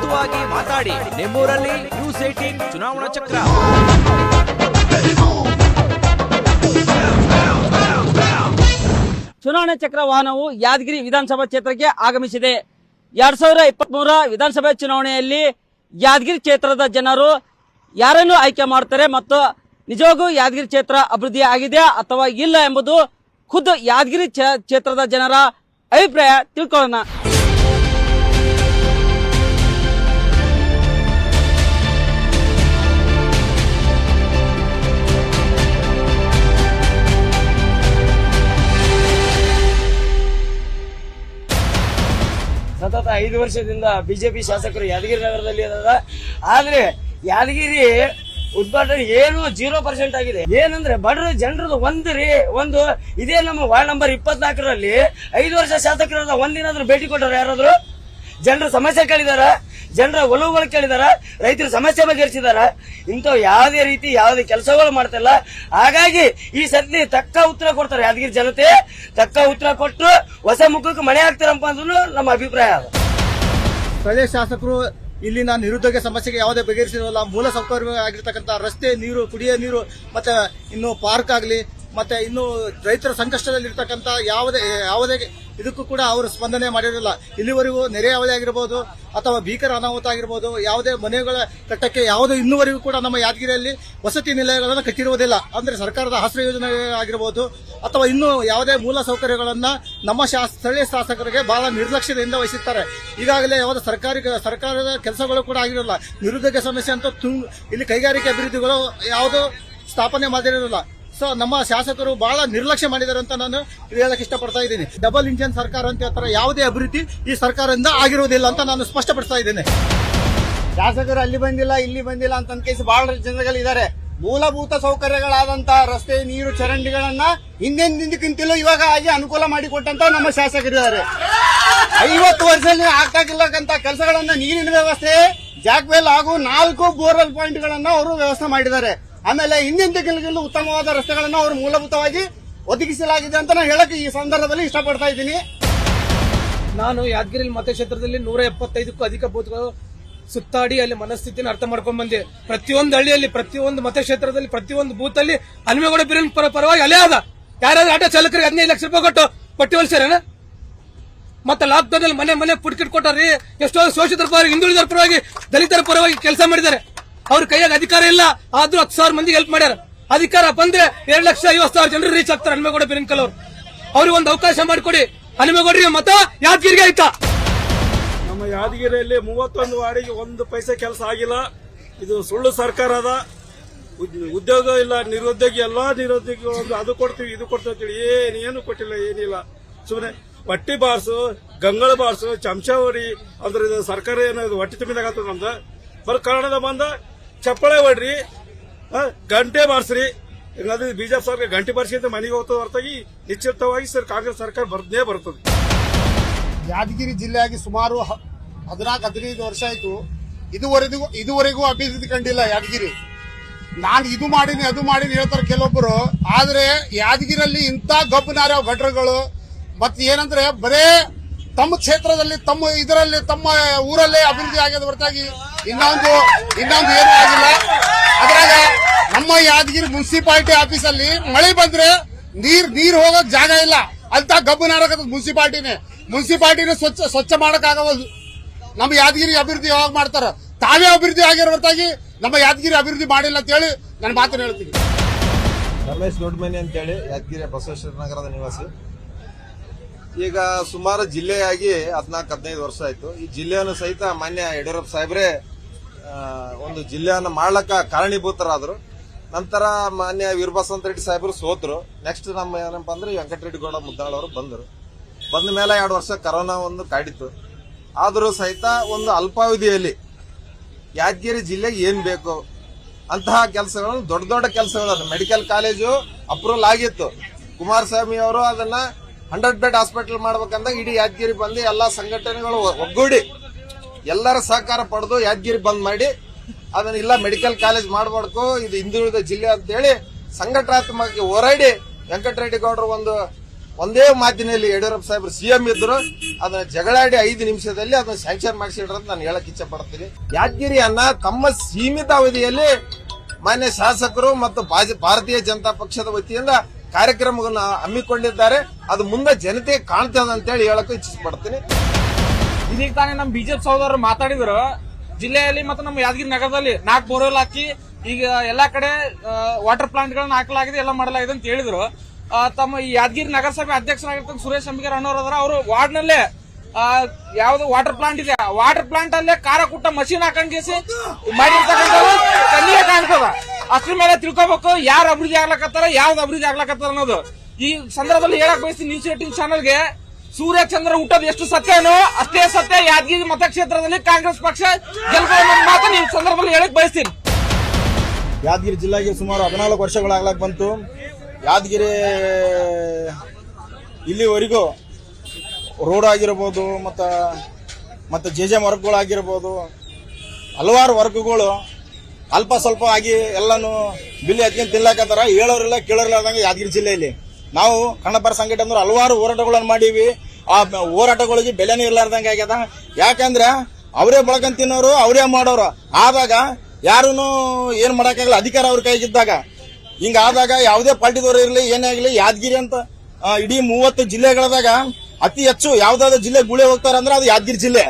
ಮುಕ್ತವಾಗಿ ಮಾತಾಡಿ. ನಿಮ್ಮೂರಲ್ಲಿ ನ್ಯೂಸ್ 18 ಚುನಾವಣಾ ಚಕ್ರ. ಚುನಾವಣಾ ಚಕ್ರ ವಾಹನವು ಯಾದಗಿರಿ ವಿಧಾನಸಭಾ ಕ್ಷೇತ್ರಕ್ಕೆ ಆಗಮಿಸಿದೆ. 2023 ವಿಧಾನಸಭೆ ಚುನಾವಣೆಯಲ್ಲಿ ಯಾದಗಿರಿ ಕ್ಷೇತ್ರದ ಜನರು ಯಾರನ್ನು ಆಯ್ಕೆ ಮಾಡ್ತಾರೆ ಮತ್ತು ನಿಜವಾಗೂ ಯಾದಗಿರಿ ಕ್ಷೇತ್ರ ಅಭಿವೃದ್ಧಿ ಆಗಿದೆಯಾ ಅಥವಾ ಇಲ್ಲ ಎಂಬುದು ಖುದ್ದು ಯಾದಗಿರಿ ಕ್ಷೇತ್ರದ ಜನರ ಅಭಿಪ್ರಾಯ ತಿಳ್ಕೊಳ್ಳೋಣ. ಸತತ 5 ವರ್ಷದಿಂದ ಬಿಜೆಪಿ ಶಾಸಕರು ಯಾದಗಿರಿ ನಗರದಲ್ಲಿ ಇದಾರ. ಆದ್ರೆ ಯಾದಗಿರಿ ಉದ್ಘಾಟನೆ ಏನು 0% ಆಗಿದೆ. ಏನಂದ್ರೆ ಬಡ್ರ ಜನರದು ಒಂದು ಇದೇ ನಮ್ಮ ವಾರ್ಡ್ ನಂಬರ್ 24ರಲ್ಲಿ 5 ವರ್ಷ ಶಾಸಕರಾದ ಒಂದಿನಾದ್ರೂ ಭೇಟಿ ಕೊಟ್ಟರು ಯಾರಾದ್ರೂ? ಜನರ ಸಮಸ್ಯೆ ಕೇಳಿದಾರ, ಜನರ ಒಲವುಗಳು ಕೇಳಿದಾರ, ರೈತರ ಸಮಸ್ಯೆ ಬಗೆಹರಿಸಿದಾರ? ಇಂಥವು ಯಾವುದೇ ಕೆಲಸಗಳು ಮಾಡ್ತಿಲ್ಲ. ಹಾಗಾಗಿ ಈ ಸತಿ ತಕ್ಕ ಉತ್ತರ ಕೊಡ್ತಾರೆ ಯಾದಗಿರಿ ಜನತೆ. ತಕ್ಕ ಉತ್ತರ ಕೊಟ್ಟು ಹೊಸ ಮುಖಕ್ಕೆ ಮನೆ ಹಾಕ್ತಾರಪ್ಪ ಅಂದ್ರೂ ನಮ್ಮ ಅಭಿಪ್ರಾಯ. ಸ್ಥಳೀಯ ಶಾಸಕರು ಇಲ್ಲಿನ ನಿರುದ್ಯೋಗ ಸಮಸ್ಯೆಗೆ ಯಾವುದೇ ಬಗೆಹರಿಸಿರೋಲ್ಲ. ಮೂಲ ಸೌಕರ್ಯ ಆಗಿರ್ತಕ್ಕಂಥ ರಸ್ತೆ, ನೀರು, ಕುಡಿಯೋ ನೀರು, ಮತ್ತೆ ಇನ್ನು ಪಾರ್ಕ್ ಆಗಲಿ, ಮತ್ತೆ ಇನ್ನು ರೈತರ ಸಂಕಷ್ಟದಲ್ಲಿರ್ತಕ್ಕಂಥ ಯಾವುದೇ ಇದಕ್ಕೂ ಕೂಡ ಅವರು ಸ್ಪಂದನೆ ಮಾಡಿರಲಿಲ್ಲ. ಇಲ್ಲಿವರೆಗೂ ನೆರೆ ಹಾವಳಿ ಆಗಿರ್ಬೋದು ಅಥವಾ ಭೀಕರ ಅನಾಹುತ ಆಗಿರ್ಬೋದು, ಯಾವುದೇ ಮನೆಗಳ ಕಟ್ಟಕ್ಕೆ ಯಾವುದೇ ಇನ್ನುವರೆಗೂ ಕೂಡ ನಮ್ಮ ಯಾದಗಿರಿಯಲ್ಲಿ ವಸತಿ ನಿಲಯಗಳನ್ನು ಕಟ್ಟಿರುವುದಿಲ್ಲ. ಅಂದ್ರೆ ಸರ್ಕಾರದ ಆಶ್ರಯ ಯೋಜನೆ ಆಗಿರ್ಬೋದು ಅಥವಾ ಇನ್ನು ಯಾವುದೇ ಮೂಲ ಸೌಕರ್ಯಗಳನ್ನ ನಮ್ಮ ಸ್ಥಳೀಯ ಶಾಸಕರಿಗೆ ಬಹಳ ನಿರ್ಲಕ್ಷ್ಯದಿಂದ ವಹಿಸುತ್ತಾರೆ. ಈಗಾಗಲೇ ಯಾವುದೇ ಸರ್ಕಾರದ ಕೆಲಸಗಳು ಕೂಡ ಆಗಿರಲಿಲ್ಲ. ನಿರುದ್ಯೋಗ ಸಮಸ್ಯೆ ಅಂತ ಇಲ್ಲಿ ಕೈಗಾರಿಕೆ ಅಭಿವೃದ್ಧಿಗಳು ಯಾವುದೂ ಸ್ಥಾಪನೆ ಮಾಡಿರಲಿಲ್ಲ. ಸೊ ನಮ್ಮ ಶಾಸಕರು ಬಹಳ ನಿರ್ಲಕ್ಷ್ಯ ಮಾಡಿದ್ದಾರೆ ಅಂತ ನಾನು ಹೇಳಕ್ ಇಷ್ಟಪಡ್ತಾ ಇದ್ದೀನಿ. ಡಬಲ್ ಇಂಜಿನ್ ಸರ್ಕಾರ ಅಂತ ಹೇಳ್ತಾರೆ. ಯಾವುದೇ ಅಭಿವೃದ್ಧಿ ಈ ಸರ್ಕಾರದಿಂದ ಆಗಿರುವುದಿಲ್ಲ ಅಂತ ನಾನು ಸ್ಪಷ್ಟಪಡಿಸ್ತಾ ಇದ್ದೇನೆ. ಶಾಸಕರು ಅಲ್ಲಿ ಬಂದಿಲ್ಲ, ಇಲ್ಲಿ ಬಂದಿಲ್ಲ ಅಂತ ಕೇಸಿ ಬಹಳ ಜನಗಳಿದ್ದಾರೆ. ಮೂಲಭೂತ ಸೌಕರ್ಯಗಳಾದಂತಹ ರಸ್ತೆ, ನೀರು, ಚರಂಡಿಗಳನ್ನ ಹಿಂದೆಂದಿನಕ್ಕಿಂತಲೂ ಇವಾಗ ಆಗಿ ಅನುಕೂಲ ಮಾಡಿಕೊಟ್ಟಂತ ನಮ್ಮ ಶಾಸಕರಿದ್ದಾರೆ. 50 ವರ್ಷದಲ್ಲಿ ಆಗ್ತಾಗಿಲ್ಲಕ್ಕಂತ ಕೆಲಸಗಳನ್ನ, ನೀರಿನ ವ್ಯವಸ್ಥೆ, ಜಾಕ್ವೆಲ್ ಹಾಗೂ 4 ಬೋರ್ವೆಲ್ ಪಾಯಿಂಟ್ಗಳನ್ನ ಅವರು ವ್ಯವಸ್ಥೆ ಮಾಡಿದ್ದಾರೆ. ಆಮೇಲೆ ಹಿಂದಿನ ಉತ್ತಮವಾದ ರಸ್ತೆಗಳನ್ನು ಅವರು ಮೂಲಭೂತವಾಗಿ ಒದಗಿಸಲಾಗಿದೆ ಅಂತ ನಾನು ಹೇಳಕ್ಕೆ ಈ ಸಂದರ್ಭದಲ್ಲಿ ಇಷ್ಟಪಡ್ತಾ ಇದ್ದೀನಿ. ನಾನು ಯಾದಗಿರಿ ಮತಕ್ಷೇತ್ರದಲ್ಲಿ 175ಕ್ಕೂ ಅಧಿಕ ಬೂತ್ಗಳು ಸುತ್ತಾಡಿ ಅಲ್ಲಿ ಮನಸ್ಥಿತಿನ ಅರ್ಥ ಮಾಡ್ಕೊಂಡ್ ಬಂದೆ. ಪ್ರತಿಯೊಂದು ಹಳ್ಳಿಯಲ್ಲಿ, ಪ್ರತಿಯೊಂದು ಮತಕ್ಷೇತ್ರದಲ್ಲಿ, ಪ್ರತಿಯೊಂದು ಬೂತ್ ಅಲ್ಲಿ ಹನುಮೇಗೌಡ ಬಿರಿನ್ ಪರವಾಗಿ ಅಲೆ ಆದ. ಯಾರಾದ್ರೂ ಆಟೋ ಚಾಲಕರಿಗೆ 15 ಲಕ್ಷ ರೂಪಾಯಿ ಕೊಟ್ಟು ಪಟ್ಟಿವಲ್ಸ್ಯಾರೇನ? ಮತ್ತೆ ಲಾಕ್ಡೌನ್ ಅಲ್ಲಿ ಮನೆ ಪುಟ್ಕಿಟ್ ಕೊಟ್ಟಾರ್ರಿ. ಎಷ್ಟೋ ಶೋಷಿತರ ಪರವಾಗಿ, ಹಿಂದುಳಿದರ ಪರವಾಗಿ, ದಲಿತರ ಪರವಾಗಿ ಕೆಲಸ ಮಾಡಿದ್ದಾರೆ. ಅವ್ರ ಕೈಯಾಗ ಅಧಿಕಾರ ಇಲ್ಲ, ಆದ್ರೂ 10,000 ಮಂದಿಗೆ ಹೆಲ್ಪ್ ಮಾಡ್ಯಾರ. ಅಧಿಕಾರ ಬಂದ್ರೆ 2,50,000 ಜನರು ರೀಚ್ ಆಗ್ತಾರೆ. ಹನುಮೇಗೌಡ ಬಿರಿನ್ಕಲ್ ಅವ್ರಿಗೆ ಒಂದು ಅವಕಾಶ ಮಾಡಿಕೊಡಿ. ಹನುಮೇಗೌಡರಿಗೆ ಮತ ಯಾದಗಿರಿಗೆ ಆಯ್ತಾ? ನಮ್ಮ ಯಾದಗಿರಿಯಲ್ಲಿ 31 ವಾರ್ಡಿಗೆ 1 ಪೈಸೆ ಕೆಲಸ ಆಗಿಲ್ಲ. ಇದು ಸುಳ್ಳು ಸರ್ಕಾರ ಅದ. ಉದ್ಯೋಗ ಇಲ್ಲ, ನಿರುದ್ಯೋಗಿ, ಎಲ್ಲಾ ನಿರುದ್ಯೋಗಿ ಅದು ಕೊಡ್ತೀವಿ ಇದು ಕೊಡ್ತೀವಿ ಅಂತೇಳಿ ಏನು ಕೊಟ್ಟಿಲ್ಲ, ಏನಿಲ್ಲ. ಸುಮ್ಮನೆ ಪಟ್ಟಿ ಬಾರ್ಸು, ಗಂಗಳ ಬಾರ್ಸು, ಚಮಚ ಹೊಡಿ ಅಂದ್ರೆ ಇದು ಸರ್ಕಾರ ಏನದು ಹೊಟ್ಟೆ ತುಂಬಿದಾಗತ್ತ. ನಮ್ದು ಬರ್ ಕನ್ನಡದ ಬಂದ ಚಪ್ಪಳೆ ಹೊಡ್ರಿ, ಗಂಟೆ ಬಾರ್ಸ್ರಿ. ಹಿಂಗಾದ್ರೆ ಬಿಜೆಪಿ ಸರ್ಕಾರ ಗಂಟೆ ಬಾರಿಸಿ ಅಂತ ಮನೆಗೆ ಹೋಗ್ತದೆ ಹೊರತಾಗಿ ನಿಶ್ಚಿತವಾಗಿ ಕಾಂಗ್ರೆಸ್ ಸರ್ಕಾರ ಬರ್ದೇ ಬರ್ತದೆ. ಯಾದಗಿರಿ ಜಿಲ್ಲೆಯಾಗಿ ಸುಮಾರು 14-15 ವರ್ಷ ಆಯ್ತು. ಇದುವರೆಗೂ ಅಭಿವೃದ್ಧಿ ಕಂಡಿಲ್ಲ ಯಾದಗಿರಿ. ನಾನು ಇದು ಮಾಡೀನಿ ಅದು ಮಾಡೀನಿ ಹೇಳ್ತಾರೆ ಕೆಲವೊಬ್ಬರು. ಆದ್ರೆ ಯಾದಗಿರಲ್ಲಿ ಇಂಥ ಗಬ್ಬನಾರ ಗಟ್ರಗಳು ಮತ್ತೆ ಏನಂದ್ರೆ ಬರೇ ತಮ್ಮ ಕ್ಷೇತ್ರದಲ್ಲಿ, ತಮ್ಮ ಊರಲ್ಲೇ ಅಭಿವೃದ್ಧಿ ಆಗ್ಯದ ಹೊರತಾಗಿ ಇನ್ನೊಂದು ಏನೂ ಆಗಿಲ್ಲ. ಅದ್ರಾಗ ನಮ್ಮ ಯಾದಗಿರಿ ಮುನ್ಸಿಪಾಲಿಟಿ ಆಫೀಸಲ್ಲಿ ಮಳೆ ಬಂದ್ರೆ ನೀರ್ ಹೋಗಕ್ ಜಾಗ ಇಲ್ಲ ಅಂತ ಗಬ್ಬನಾರಕದ ಮುನ್ಸಿಪಾಲಿಟಿನೇ ಸ್ವಚ್ಛ ಮಾಡಕ್ ಆಗವಲ್ದು. ನಮ್ಮ ಯಾದಗಿರಿ ಅಭಿವೃದ್ಧಿ ಯಾವಾಗ ಮಾಡ್ತಾರ? ತಾವೇ ಅಭಿವೃದ್ಧಿ ಆಗಿರೋ ಹೊರತಾಗಿ ನಮ್ಮ ಯಾದಗಿರಿ ಅಭಿವೃದ್ಧಿ ಮಾಡಿಲ್ಲ ಅಂತ ಹೇಳಿ ನನ್ನ ಮಾತನ್ನು ಹೇಳ್ತೀನಿ. ರಮೇಶ್ ದೊಡ್ಡಮನಿ ಅಂತೇಳಿ ಯಾದಗಿರಿಯ ಬಸವೇಶ್ವರ ನಗರದ ನಿವಾಸಿ. ಈಗ ಸುಮಾರು ಜಿಲ್ಲೆಯಾಗಿ 14-15 ವರ್ಷ ಆಯ್ತು. ಈ ಜಿಲ್ಲೆಯನ್ನು ಸಹಿತ ಮಾನ್ಯ ಯಡಿಯೂರಪ್ಪ ಸಾಹೇಬ್ರೆ ಒಂದು ಜಿಲ್ಲೆಯನ್ನು ಮಾಡ್ಲಕ್ಕ ಕಾರಣೀಭೂತರಾದ್ರು. ನಂತರ ಮಾನ್ಯ ವೀರಬಸವಂತ ರೆಡ್ಡಿ ಸಾಹೇಬರು ಸೋತರು. ನೆಕ್ಸ್ಟ್ ನಮ್ಮ ಏನಪ್ಪಾ ಅಂದ್ರೆ ವೆಂಕಟರೆಡ್ಡಿ ಗೌಡ ಮುದ್ದಾಳ್ ಅವರು ಬಂದ ಮೇಲೆ 2 ವರ್ಷ ಕರೋನಾ ಒಂದು ಕಾಡಿತ್ತು. ಆದರೂ ಸಹಿತ ಒಂದು ಅಲ್ಪಾವಧಿಯಲ್ಲಿ ಯಾದಗಿರಿ ಜಿಲ್ಲೆಗೆ ಏನ್ ಬೇಕು ಅಂತಹ ಕೆಲಸಗಳನ್ನು, ದೊಡ್ಡ ಕೆಲಸಗಳನ್ನು, ಮೆಡಿಕಲ್ ಕಾಲೇಜು ಅಪ್ರೂವಲ್ ಆಗಿತ್ತು. ಕುಮಾರಸ್ವಾಮಿ ಅವರು ಅದನ್ನ 100 ಬೆಡ್ ಹಾಸ್ಪಿಟಲ್ ಮಾಡ್ಬೇಕಂದಾಗ ಇಡೀ ಯಾದಗಿರಿ ಬಂದು ಎಲ್ಲಾ ಸಂಘಟನೆಗಳು ಒಗ್ಗೂಡಿ ಎಲ್ಲರ ಸಹಕಾರ ಪಡೆದು ಯಾದಗಿರಿ ಬಂದ್ ಮಾಡಿ ಅದನ್ನ ಇಲ್ಲ ಮೆಡಿಕಲ್ ಕಾಲೇಜ್ ಮಾಡಬೇಕು, ಇದು ಹಿಂದುಳಿದ ಜಿಲ್ಲೆ ಅಂತ ಹೇಳಿ ಸಂಘಟನಾತ್ಮಕವಾಗಿ ಹೋರಾಡಿ ವೆಂಕಟರೆಡ್ಡಿ ಗೌಡರು ಒಂದು ಒಂದೇ ಮಾತಿನಲ್ಲಿ ಯಡಿಯೂರಪ್ಪ ಸಾಹೇಬ್ರು ಸಿಎಂ ಇದ್ರು ಅದನ್ನ ಜಗಳಾಡಿ 5 ನಿಮಿಷದಲ್ಲಿ ಅದನ್ನ ಸ್ಯಾಂಕ್ಷನ್ ಮಾಡಿಸಿಡ್ರ ಅಂತ ನಾನು ಹೇಳಕ್ ಇಚ್ಛೆ ಪಡ್ತೀನಿ. ಯಾದಗಿರಿಯನ್ನ ತಮ್ಮ ಸೀಮಿತ ಅವಧಿಯಲ್ಲಿ ಮಾನ್ಯ ಶಾಸಕರು ಮತ್ತು ಭಾರತೀಯ ಜನತಾ ಪಕ್ಷದ ವತಿಯಿಂದ ಕಾರ್ಯಕ್ರಮಗಳನ್ನು ಹಮ್ಮಿಕೊಂಡಿದ್ದಾರೆ. ಅದು ಮುಂದೆ ಜನತೆ ಕಾಣ್ತದೆ ಅಂತ ಹೇಳಿ ಹೇಳಕ್ ಇಚ್ಛೆ ಪಡ್ತೀನಿ. ಇದೀಗ ತಾನೇ ನಮ್ಮ ಬಿಜೆಪಿ ಸಹೋದರರು ಮಾತಾಡಿದ್ರು, ಜಿಲ್ಲೆಯಲ್ಲಿ ಮತ್ತು ನಮ್ಮ ಯಾದಗಿರಿ ನಗರದಲ್ಲಿ 4 ಬೋರ್ವೆಲ್ ಹಾಕಿ ಈಗ ಎಲ್ಲಾ ಕಡೆ ವಾಟರ್ ಪ್ಲಾಂಟ್ ಗಳನ್ನ ಹಾಕಲಾಗಿದೆ, ಎಲ್ಲ ಮಾಡಲಾಗಿದೆ ಅಂತ ಹೇಳಿದ್ರು. ತಮ್ಮ ಈ ಯಾದಗಿರಿ ನಗರಸಭೆ ಅಧ್ಯಕ್ಷರಾಗಿರ್ತಕ್ಕಂಥ ಸುರೇಶ್ ಅಂಬಿಗರ್ ಅಣ್ಣವ್ರ ಅವರು ವಾರ್ಡ್ ನಲ್ಲೇ ಯಾವ್ದು ವಾಟರ್ ಪ್ಲಾಂಟ್ ಇದೆ, ವಾಟರ್ ಪ್ಲಾಂಟ್ ಅಲ್ಲೇ ಖಾರ ಕುಟ್ಟ ಮಷೀನ್ ಹಾಕೊಂಡ್ಸಿ ಮಾಡಿರ್ತಕ್ಕಂಥದ್ದು ಕಣ್ಣಿಗೆ ಕಾಣ್ತದ. ಅಷ್ಟ್ರ ಮೇಲೆ ತಿಳ್ಕೊಬೇಕು ಯಾರು ಅಭಿವೃದ್ಧಿ ಆಗ್ಲಕತ್ತಾರ, ಯಾವ್ದು ಅಭಿವೃದ್ಧಿ ಆಗ್ಲಕತ್ತಾರ ಅನ್ನೋದು. ಈ ಸಂದರ್ಭದಲ್ಲಿ ಹೇಳಕ್ ಬಯಸ್ತೀನಿ ನ್ಯೂಸ್ 18 ಚಾನೆಲ್ಗೆ, ಸೂರ್ಯ ಚಂದ್ರ ಹುಟ್ಟೋದು ಎಷ್ಟು ಸತ್ಯನೋ ಅಷ್ಟೇ ಸತ್ಯ ಯಾದಗಿರಿ ಮತಕ್ಷೇತ್ರದಲ್ಲಿ ಕಾಂಗ್ರೆಸ್ ಪಕ್ಷ ಗೆಲ್ಬಹುದು ಮಾತು ಈ ಸಂದರ್ಭದಲ್ಲಿ ಹೇಳಕ್ ಬಯಸ್ತೀನಿ. ಯಾದಗಿರಿ ಜಿಲ್ಲೆಗೆ ಸುಮಾರು 14 ವರ್ಷಗಳಾಗ್ಲಕ್ ಬಂತು. ಯಾದಗಿರಿ ಇಲ್ಲಿವರೆಗೂ ರೋಡ್ ಆಗಿರ್ಬೋದು ಮತ್ತು ಜೆ ವರ್ಕ್ಗಳಾಗಿರ್ಬೋದು, ಹಲವಾರು ವರ್ಕ್ಗಳು ಅಲ್ಪ ಸ್ವಲ್ಪ ಆಗಿ ಎಲ್ಲಾನು ಬಿಲ್ಲಿ ಹತ್ಕೊಂಡು ತಿನ್ಲಾಕತ್ತಾರ. ಹೇಳೋರಿಲ್ಲ ಕೇಳೋರಿಲ್ಲದಂಗೆ ಯಾದಗಿರಿ ಜಿಲ್ಲೆಯಲ್ಲಿ ನಾವು ಕನ್ನಡಪರ ಸಂಘಟನೆ ಅಂದ್ರೆ ಹಲವಾರು ಹೋರಾಟಗಳನ್ನು ಮಾಡೀವಿ. ಆ ಹೋರಾಟಗಳಿಗೆ ಬೆಲೆನೇ ಇರ್ಲಾರ್ದಂಗೆ ಆಗ್ಯದ. ಯಾಕಂದ್ರೆ ಅವರೇ ಬಳಕಂತ ತಿನ್ನೋರು, ಅವರೇ ಮಾಡೋರು ಆದಾಗ ಯಾರೂ ಏನ್ ಮಾಡಕ್ಕಾಗಲ್ಲ ಅಧಿಕಾರ ಅವ್ರ ಕೈಗಿದ್ದಾಗ. ಹಿಂಗಾದಾಗ ಯಾವುದೇ ಪಾರ್ಟಿದವರು ಇರಲಿ ಏನೇ ಆಗಲಿ ಯಾದಗಿರಿ ಅಂತ ಇಡೀ 30 ಜಿಲ್ಲೆಗಳದಾಗ ಅತಿ ಹೆಚ್ಚು ಯಾವ್ದಾದ್ರು ಜಿಲ್ಲೆ ಗುಳೆ ಹೋಗ್ತಾರ ಅಂದ್ರೆ ಅದು ಯಾದಗಿರಿ ಜಿಲ್ಲೆ.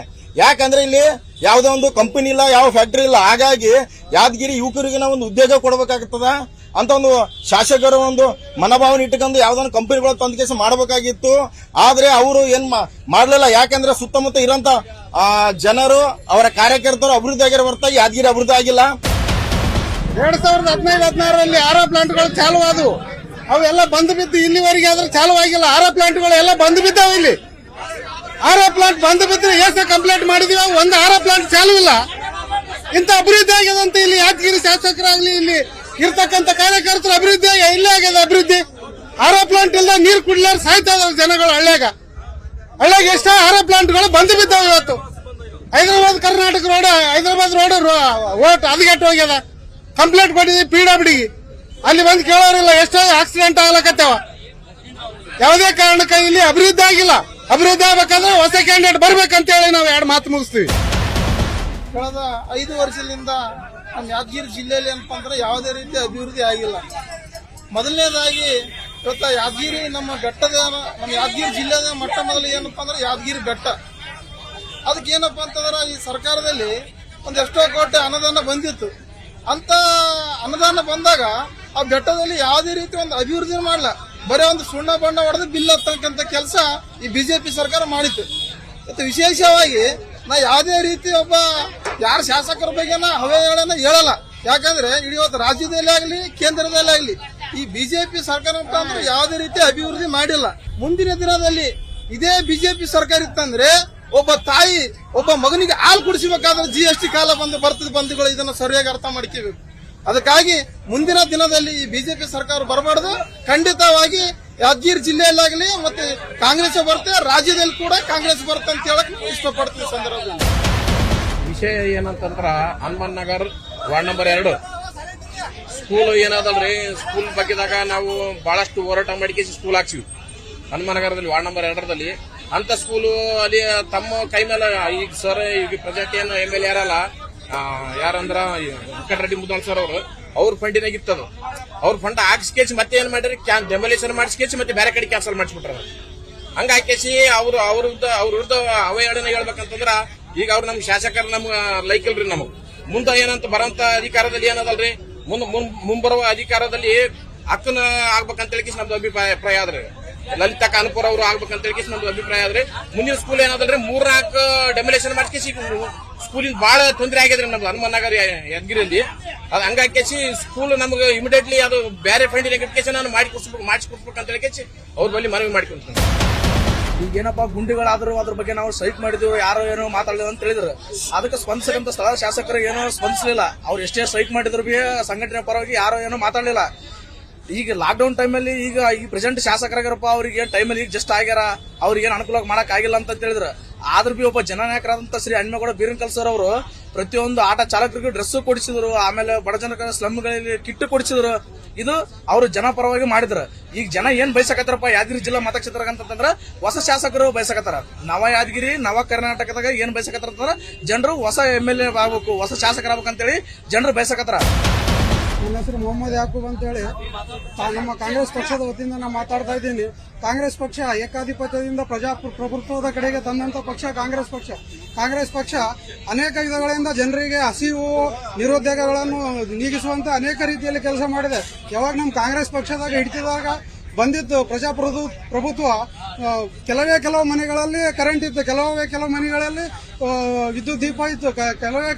ಯಾಕಂದ್ರೆ ಇಲ್ಲಿ ಯಾವ್ದೋ ಒಂದು ಕಂಪನಿ ಇಲ್ಲ, ಯಾವ ಫ್ಯಾಕ್ಟರಿ ಇಲ್ಲ. ಹಾಗಾಗಿ ಯಾದಗಿರಿ ಯುವಕರಿಗೆ ಒಂದು ಉದ್ಯೋಗ ಕೊಡಬೇಕಾಗ್ತದ ಅಂತ ಒಂದು ಶಾಸಕರು ಒಂದು ಮನೋಭಾವನೆ ಇಟ್ಕೊಂಡು ಯಾವ್ದೊಂದು ಕಂಪನಿಗಳು ತಂದ ಕೆಲಸ ಮಾಡಬೇಕಾಗಿತ್ತು. ಆದ್ರೆ ಅವರು ಏನ್ ಮಾಡ್ಲಿಲ್ಲ. ಯಾಕಂದ್ರೆ ಸುತ್ತಮುತ್ತ ಇರೋಂತ ಜನರು ಅವರ ಕಾರ್ಯಕರ್ತರು ಅಭಿವೃದ್ಧಿ ಆಗಿರೋ ಹೊರತಾಗಿ ಯಾದಗಿರಿ ಅಭಿವೃದ್ಧಿ ಆಗಿಲ್ಲ. 2015-16ರಲ್ಲಿ 6 ಪ್ಲಾಂಟ್ಗಳು ಚಾಲು ಆದವು, ಅವೆಲ್ಲ ಬಂದು ಬಿದ್ದು ಇಲ್ಲಿವರೆಗೆ ಆದ್ರೆ ಚಾಲು ಆಗಿಲ್ಲ. 6 ಪ್ಲಾಂಟ್ಗಳು ಎಲ್ಲ ಬಂದು ಬಿದ್ದಾವೆ. ಇಲ್ಲಿ 6 ಪ್ಲಾಂಟ್ ಬಂದು ಬಿದ್ದರೆ ಎಷ್ಟು ಕಂಪ್ಲೇಂಟ್ ಮಾಡಿದೀವಿ, ಒಂದು 6 ಪ್ಲಾಂಟ್ ಚಾಲು ಇಲ್ಲ. ಇಂತ ಅಭಿವೃದ್ಧಿ ಆಗ್ಯದಂತ ಇಲ್ಲಿ ಯಾದಗಿರಿ ಶಾಸಕರಾಗ್ಲಿ ಇಲ್ಲಿ ಇರ್ತಕ್ಕಂಥ ಕಾರ್ಯಕರ್ತರು ಅಭಿವೃದ್ಧಿ ಇಲ್ಲೇ ಆಗ್ಯದ. ಅಭಿವೃದ್ಧಿ 6 ಪ್ಲಾಂಟ್ ಇಲ್ಲದ ನೀರು ಕುಡ್ಲಾರ ಸಾಯ್ತಾ ಇದಾವೆ ಜನಗಳು. ಹಳ್ಳ್ಯಾಗ ಎಷ್ಟೋ 6 ಪ್ಲಾಂಟ್ಗಳು ಬಂದು ಬಿದ್ದಾವೆ. ಇವತ್ತು ಹೈದರಾಬಾದ್ ಕರ್ನಾಟಕ ರೋಡ್, ಹೈದರಾಬಾದ್ ರೋಡ್ ಓಟ್ ಹದಗೆಟ್ಟು ಹೋಗ್ಯದ. ಕಂಪ್ಲೇಂಟ್ ಕೊಟ್ಟಿದ್ವಿ PWD ಅಲ್ಲಿ ಬಂದು ಕೇಳೋರಿಲ್ಲ. ಎಷ್ಟೋ ಆಕ್ಸಿಡೆಂಟ್ ಆಗ್ಲಕತ್ತವ. ಯಾವುದೇ ಕಾರಣಕ್ಕೆ ಇಲ್ಲಿ ಅಭಿವೃದ್ಧಿ ಆಗಿಲ್ಲ. ಅಭಿವೃದ್ಧಿ ಆಗ್ಬೇಕಂದ್ರೆ ಹೊಸ ಕ್ಯಾಂಡಿಡೇಟ್ ಬರ್ಬೇಕಂತ ಹೇಳಿ ನಾವು 2 ಮಾತು ಮುಗಿಸ್ತೀವಿ. ಕಳೆದ 5 ವರ್ಷದಿಂದ ನಮ್ಮ ಯಾದಗಿರಿ ಜಿಲ್ಲೆಯಲ್ಲಿ ಏನಪ್ಪ ಅಂದ್ರೆ ಯಾವುದೇ ರೀತಿ ಅಭಿವೃದ್ಧಿ ಆಗಿಲ್ಲ. ಮೊದಲನೇದಾಗಿ ಇವತ್ತು ಯಾದಗಿರಿ ನಮ್ಮ ಯಾದಗಿರಿ ಜಿಲ್ಲೆಯ ಮೊಟ್ಟ ಮೊದಲು ಏನಪ್ಪಾ ಅಂದ್ರೆ ಯಾದಗಿರಿ ಬೆಟ್ಟ. ಅದಕ್ಕೆ ಏನಪ್ಪಾ ಅಂತಂದ್ರೆ ಈ ಸರ್ಕಾರದಲ್ಲಿ ಒಂದೆಷ್ಟೋ ಕೋಟಿ ಅನುದಾನ ಬಂದಿತ್ತು. ಅಂತ ಅನುದಾನ ಬಂದಾಗ ಆ ಬೆಟ್ಟದಲ್ಲಿ ಯಾವುದೇ ರೀತಿ ಒಂದು ಅಭಿವೃದ್ಧಿ ಮಾಡಲ್ಲ. ಬರೀ ಒಂದು ಸುಣ್ಣ ಬಣ್ಣ ಹೊಡೆದು ಬಿಲ್ ಹತ್ತಕ್ಕಂತ ಕೆಲಸ ಈ ಬಿಜೆಪಿ ಸರ್ಕಾರ ಮಾಡಿತ್ತು. ಮತ್ತು ವಿಶೇಷವಾಗಿ ನಾ ಯಾವುದೇ ರೀತಿ ಯಾರ ಶಾಸಕರ ಬಗ್ಗೆ ಅವಹೇಳನ ಹೇಳಲ್ಲ. ಯಾಕಂದ್ರೆ ಇಡೀ ಇವತ್ತು ರಾಜ್ಯದಲ್ಲಿ ಆಗಲಿ ಕೇಂದ್ರದಲ್ಲಿ ಆಗಲಿ ಈ ಬಿಜೆಪಿ ಸರ್ಕಾರ ಅಂತಂದ್ರೆ ಯಾವುದೇ ರೀತಿ ಅಭಿವೃದ್ಧಿ ಮಾಡಿಲ್ಲ. ಮುಂದಿನ ದಿನದಲ್ಲಿ ಇದೇ ಬಿಜೆಪಿ ಸರ್ಕಾರ ಇತ್ತಂದ್ರೆ ಒಬ್ಬ ತಾಯಿ ಒಬ್ಬ ಮಗನಿಗೆ ಹಾಲು ಕುಡಿಸಬೇಕಾದ್ರೆ GST ಕಾಲ ಬರ್ತದೆ ಬಂಧುಗಳು. ಇದನ್ನು ಸರಿಯಾಗಿ ಅರ್ಥ ಮಾಡ್ಕೋಬೇಕು. ಅದಕ್ಕಾಗಿ ಮುಂದಿನ ದಿನದಲ್ಲಿ ಈ ಬಿಜೆಪಿ ಸರ್ಕಾರ ಬರಬಾರ್ದು. ಖಂಡಿತವಾಗಿ ಯಾದಗಿರಿ ಜಿಲ್ಲೆಯಲ್ಲಾಗಲಿ ಮತ್ತೆ ಕಾಂಗ್ರೆಸ್ ಬರುತ್ತೆ, ರಾಜ್ಯದಲ್ಲಿ ಕೂಡ ಕಾಂಗ್ರೆಸ್ ಬರುತ್ತೆ ಅಂತ ಹೇಳಕ್ ಇಷ್ಟಪಡ್ತೀವಿ ಸಂದರ್ಭದಲ್ಲಿ. ವಿಷಯ ಏನಂತಂದ್ರ Hanuman Nagar ward number 2 school ಏನಾದಲ್ರಿ, ಸ್ಕೂಲ್ ಬಗ್ಗೆದಾಗ ನಾವು ಬಹಳಷ್ಟು ಹೋರಾಟ ಮಾಡಿ ಸ್ಕೂಲ್ ಹಾಕ್ಸಿವಿ. ಹನುಮಾನ್ ನಗರದಲ್ಲಿ ವಾರ್ಡ್ ನಂಬರ್ 2ರಲ್ಲಿ ಅಂತ ಸ್ಕೂಲು ಅಲ್ಲಿ ತಮ್ಮ ಕೈ ಮೇಲೆ ಈಗ ಸರ್ ಈಗ ಪ್ರೆಸೆಂಟ್ ಏನು MLA ಯಾರಲ್ಲ ಯಾರಂದ್ರ ವೆಂಕಟರೆಡ್ಡಿ ಮುದ್ದಾಳ್ ಸರ್ ಅವ್ರ ಫಂಡಿನಾಗ ಇತ್ತದು. ಅವ್ರ ಫಂಡ್ ಹಾಕ್ಸ್ಕೇಚ್ ಮತ್ತೆ ಏನ್ ಮಾಡ್ರಿ ಡೆಮೊಲೇಷನ್ ಮಾಡಿಸ್ಕೇಚ್ ಮತ್ತೆ ಬೇರೆ ಕಡೆ ಕ್ಯಾನ್ಸಲ್ ಮಾಡಿಸ್ಬಿಟ್ರ. ಹಂಗ ಹಾಕೇಸಿ ಅವ್ರ ವಿರುದ್ಧ ಅವಹೇಳನ ಹೇಳ್ಬೇಕಂತಂದ್ರ ಈಗ ಅವ್ರು ನಮ್ ಶಾಸಕರು ನಮ್ಗ ಲೈಕ್ ಇಲ್ರಿ. ನಮಗ್ ಮುಂದೆ ಏನಂತ ಬರೋಂತ ಅಧಿಕಾರದಲ್ಲಿ ಏನದಲ್ರಿ, ಮುಂಬರುವ ಅಧಿಕಾರದಲ್ಲಿ ಹಕ್ಕನ ಆಗ್ಬೇಕಂತ ಹೇಳಿ ನಮ್ದು ಅಭಿಪ್ರಾಯ ಆದ್ರೆ ಲಲಿತಾ ಕಾನ್ಪುರ್ ಅವರು ಆಗ್ಬೇಕಂತ ಹೇಳಿ ನಮ್ದು ಅಭಿಪ್ರಾಯ ಆದ್ರೆ ಮುಂದಿನ ಸ್ಕೂಲ್ ಏನದಲ್ರಿ 3-4 ಡೆಮೊಲೇಷನ್ ಮಾಡ್ಕೇಸಿ ಸ್ಕೂಲಿಂದ ಬಹಳ ತೊಂದರೆ ಆಗಿದ್ರಿ ನಮ್ದು ಹನುಮಾನ್ ನಗರ ಯಾದಗಿರಿಯಲ್ಲಿ. ಅದು ಹಂಗಾಕೇಸಿ ಸ್ಕೂಲ್ ನಮ್ಗೆ ಇಮಿಡಿಯೇಟ್ಲಿ ಅದು ಬೇರೆ ಫಂಡಿನ ಎಜುಕೇಶನ್ ನಾನು ಮಾಡಿಸ್ಕೊಡ್ಬೇಕಂತ ಹೇಳಿ ಅವ್ರ ಬಳಿ ಮನವಿ ಮಾಡ್ಕೊಂತೀನಿ. ಈಗೇನಪ್ಪ ಗುಂಡಿಗಳಾದ್ರು ಅದ್ರ ಬಗ್ಗೆ ನಾವು ಸೈಟ್ ಮಾಡಿದ್ವಿ, ಯಾರೋ ಏನೋ ಮಾತಾಡಿದ್ರು ಅಂತ ಹೇಳಿದ್ರು. ಅದಕ್ಕೆ ಸ್ಪಂದಿಸಕ್ಕಂತ ಸ್ಥಳ ಶಾಸಕರು ಏನೋ ಸ್ಪಂದಿಸಲಿಲ್ಲ. ಅವ್ರು ಎಷ್ಟೇ ಸೈಟ್ ಮಾಡಿದ್ರು ಬಿ ಸಂಘಟನೆ ಪರವಾಗಿ ಯಾರೋ ಏನೋ ಮಾತಾಡಲಿಲ್ಲ. ಈಗ ಲಾಕ್ಡೌನ್ ಟೈಮಲ್ಲಿ ಈಗ ಪ್ರೆಸೆಂಟ್ ಶಾಸಕರಾಗಿರಪ್ಪ ಅವ್ರಿಗೆ ಟೈಮಲ್ಲಿ ಈಗ ಜಸ್ಟ್ ಆಗ್ಯಾರ, ಅವ್ರಿಗೆ ಏನು ಅನುಕೂಲ ಮಾಡಕ್ ಆಗಿಲ್ಲ ಅಂತ ಹೇಳಿದ್ರು. ಆದ್ರೂ ಬಿ ಒಬ್ಬ ಜನನಾಯಕರಾದಂತ ಶ್ರೀ ಹನುಮೇಗೌಡ ಬೀರನ್ಕಲ್ ಸರ್ ಅವರು ಪ್ರತಿಯೊಂದು ಆಟ ಚಾಲಕರಿಗೂ ಡ್ರೆಸ್ ಕೊಡಿಸಿದ್ರು, ಆಮೇಲೆ ಬಡ ಜನರ ಸ್ಲಮ್ಗಳಲ್ಲಿ ಕಿಟ್ ಕೊಡಿಸಿದ್ರು. ಇದು ಅವರು ಜನಪರವಾಗಿ ಮಾಡಿದ್ರು. ಈಗ ಜನ ಏನ್ ಬಯಸಕತ್ತಾರಪ್ಪ ಯಾದಗಿರಿ ಜಿಲ್ಲಾ ಮತಕ್ಷೇತ್ರ ಅಂತಂದ್ರ ಹೊಸ ಶಾಸಕರು ಬಯಸಕತ್ತಾರ. ನವ ಯಾದಗಿರಿ ನವ ಕರ್ನಾಟಕದಾಗ ಏನ್ ಬಯಸಕತ್ತಾರ ಅಂತಂದ್ರ ಜನರು ಹೊಸ MLA ಆಗ್ಬೇಕು, ಹೊಸ ಶಾಸಕರಾಗಬೇಕಂತೇಳಿ ಜನರು ಬಯಸಕತ್ತಾರ. ನನ್ನ ಹೆಸರು ಮೊಹಮ್ಮದ್ ಯಾಕೂಬ್ ಅಂತೇಳಿ ನಮ್ಮ ಕಾಂಗ್ರೆಸ್ ಪಕ್ಷದ ವತಿಯಿಂದ ನಾನು ಮಾತಾಡ್ತಾ ಇದ್ದೀನಿ. ಕಾಂಗ್ರೆಸ್ ಪಕ್ಷ ಏಕಾಧಿಪತ್ಯದಿಂದ ಪ್ರಜಾಪ್ರಭುತ್ವದ ಕಡೆಗೆ ತಂದಂತ ಪಕ್ಷ ಕಾಂಗ್ರೆಸ್ ಪಕ್ಷ. ಕಾಂಗ್ರೆಸ್ ಪಕ್ಷ ಅನೇಕ ವಿಧಗಳಿಂದ ಜನರಿಗೆ ಹಸಿವು ನಿರುದ್ಯೋಗಗಳನ್ನು ನೀಗಿಸುವಂತ ಅನೇಕ ರೀತಿಯಲ್ಲಿ ಕೆಲಸ ಮಾಡಿದೆ. ಯಾವಾಗ ನಮ್ಮ ಕಾಂಗ್ರೆಸ್ ಪಕ್ಷದಾಗ ಹಿಡಿತಿದಾಗ ಬಂದಿತ್ತು ಪ್ರಜಾಪ್ರಭುತ್ವ, ಕೆಲವು ಮನೆಗಳಲ್ಲಿ ಕರೆಂಟ್ ಇತ್ತು, ಕೆಲವು ಮನೆಗಳಲ್ಲಿ ವಿದ್ಯುತ್ ದೀಪ ಇತ್ತು,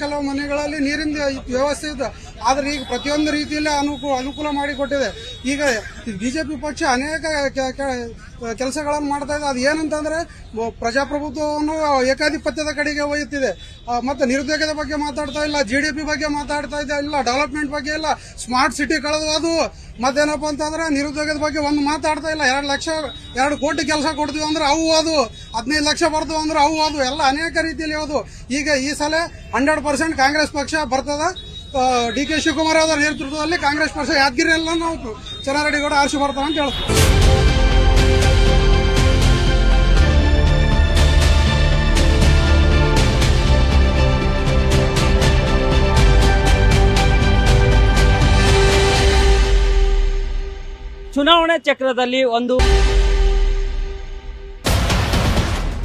ಕೆಲವು ಮನೆಗಳಲ್ಲಿ ನೀರಿನ ವ್ಯವಸ್ಥೆ ಇತ್ತು. ಆದ್ರೆ ಈಗ ಪ್ರತಿಯೊಂದು ರೀತಿಯಲ್ಲಿ ಅನುಕೂಲ ಮಾಡಿಕೊಟ್ಟಿದೆ. ಈಗ ಬಿಜೆಪಿ ಪಕ್ಷ ಅನೇಕ ಕೆಲಸಗಳನ್ನು ಮಾಡ್ತಾ ಇದೆ. ಅದು ಏನಂತಂದ್ರೆ ಪ್ರಜಾಪ್ರಭುತ್ವವನ್ನು ಏಕಾಧಿಪತ್ಯದ ಕಡೆಗೆ ಒಯ್ಯುತ್ತಿದೆ. ಮತ್ತೆ ನಿರುದ್ಯೋಗದ ಬಗ್ಗೆ ಮಾತಾಡ್ತಾ ಇಲ್ಲ, GDP ಬಗ್ಗೆ ಮಾತಾಡ್ತಾ ಇಲ್ಲ, ಡೆವಲಪ್ಮೆಂಟ್ ಬಗ್ಗೆ ಇಲ್ಲ, ಸ್ಮಾರ್ಟ್ ಸಿಟಿ ಕಳೆದು ಅದು ಮತ್ತೇನಪ್ಪ ಅಂತಂದ್ರೆ ನಿರುದ್ಯೋಗದ ಬಗ್ಗೆ ಒಂದು ಮಾತಾಡ್ತಾ ಇಲ್ಲ. 2 ಕೋಟಿ ಕೆಲಸ ಕೊಡ್ತೀವಿ ಅಂದ್ರೆ ಅವು ಅದು, 15 ಲಕ್ಷ ಬರ್ತೀವಿ ಅಂದ್ರೆ ಅವು ಅದು, ಎಲ್ಲ ಅನೇಕ ರೀತಿಯಲ್ಲಿ ಅದು. ಈಗ ಈ ಸಲ 100% ಕಾಂಗ್ರೆಸ್ ಪಕ್ಷ ಬರ್ತದ. DK ಶಿವಕುಮಾರ್ ಅವರ ನೇತೃತ್ವದಲ್ಲಿ ಕಾಂಗ್ರೆಸ್ ಪಕ್ಷ ಯಾದಗಿರಿಯಲ್ಲ ನಾವು ಚೆನ್ನಾರೆಡ್ಡಿಗೌಡ ಆರಿಸಿ ಬರ್ತಾವ ಅಂತ ಹೇಳ್ತೀವಿ. ಚುನಾವಣೆ ಚಕ್ರದಲ್ಲಿ ಒಂದು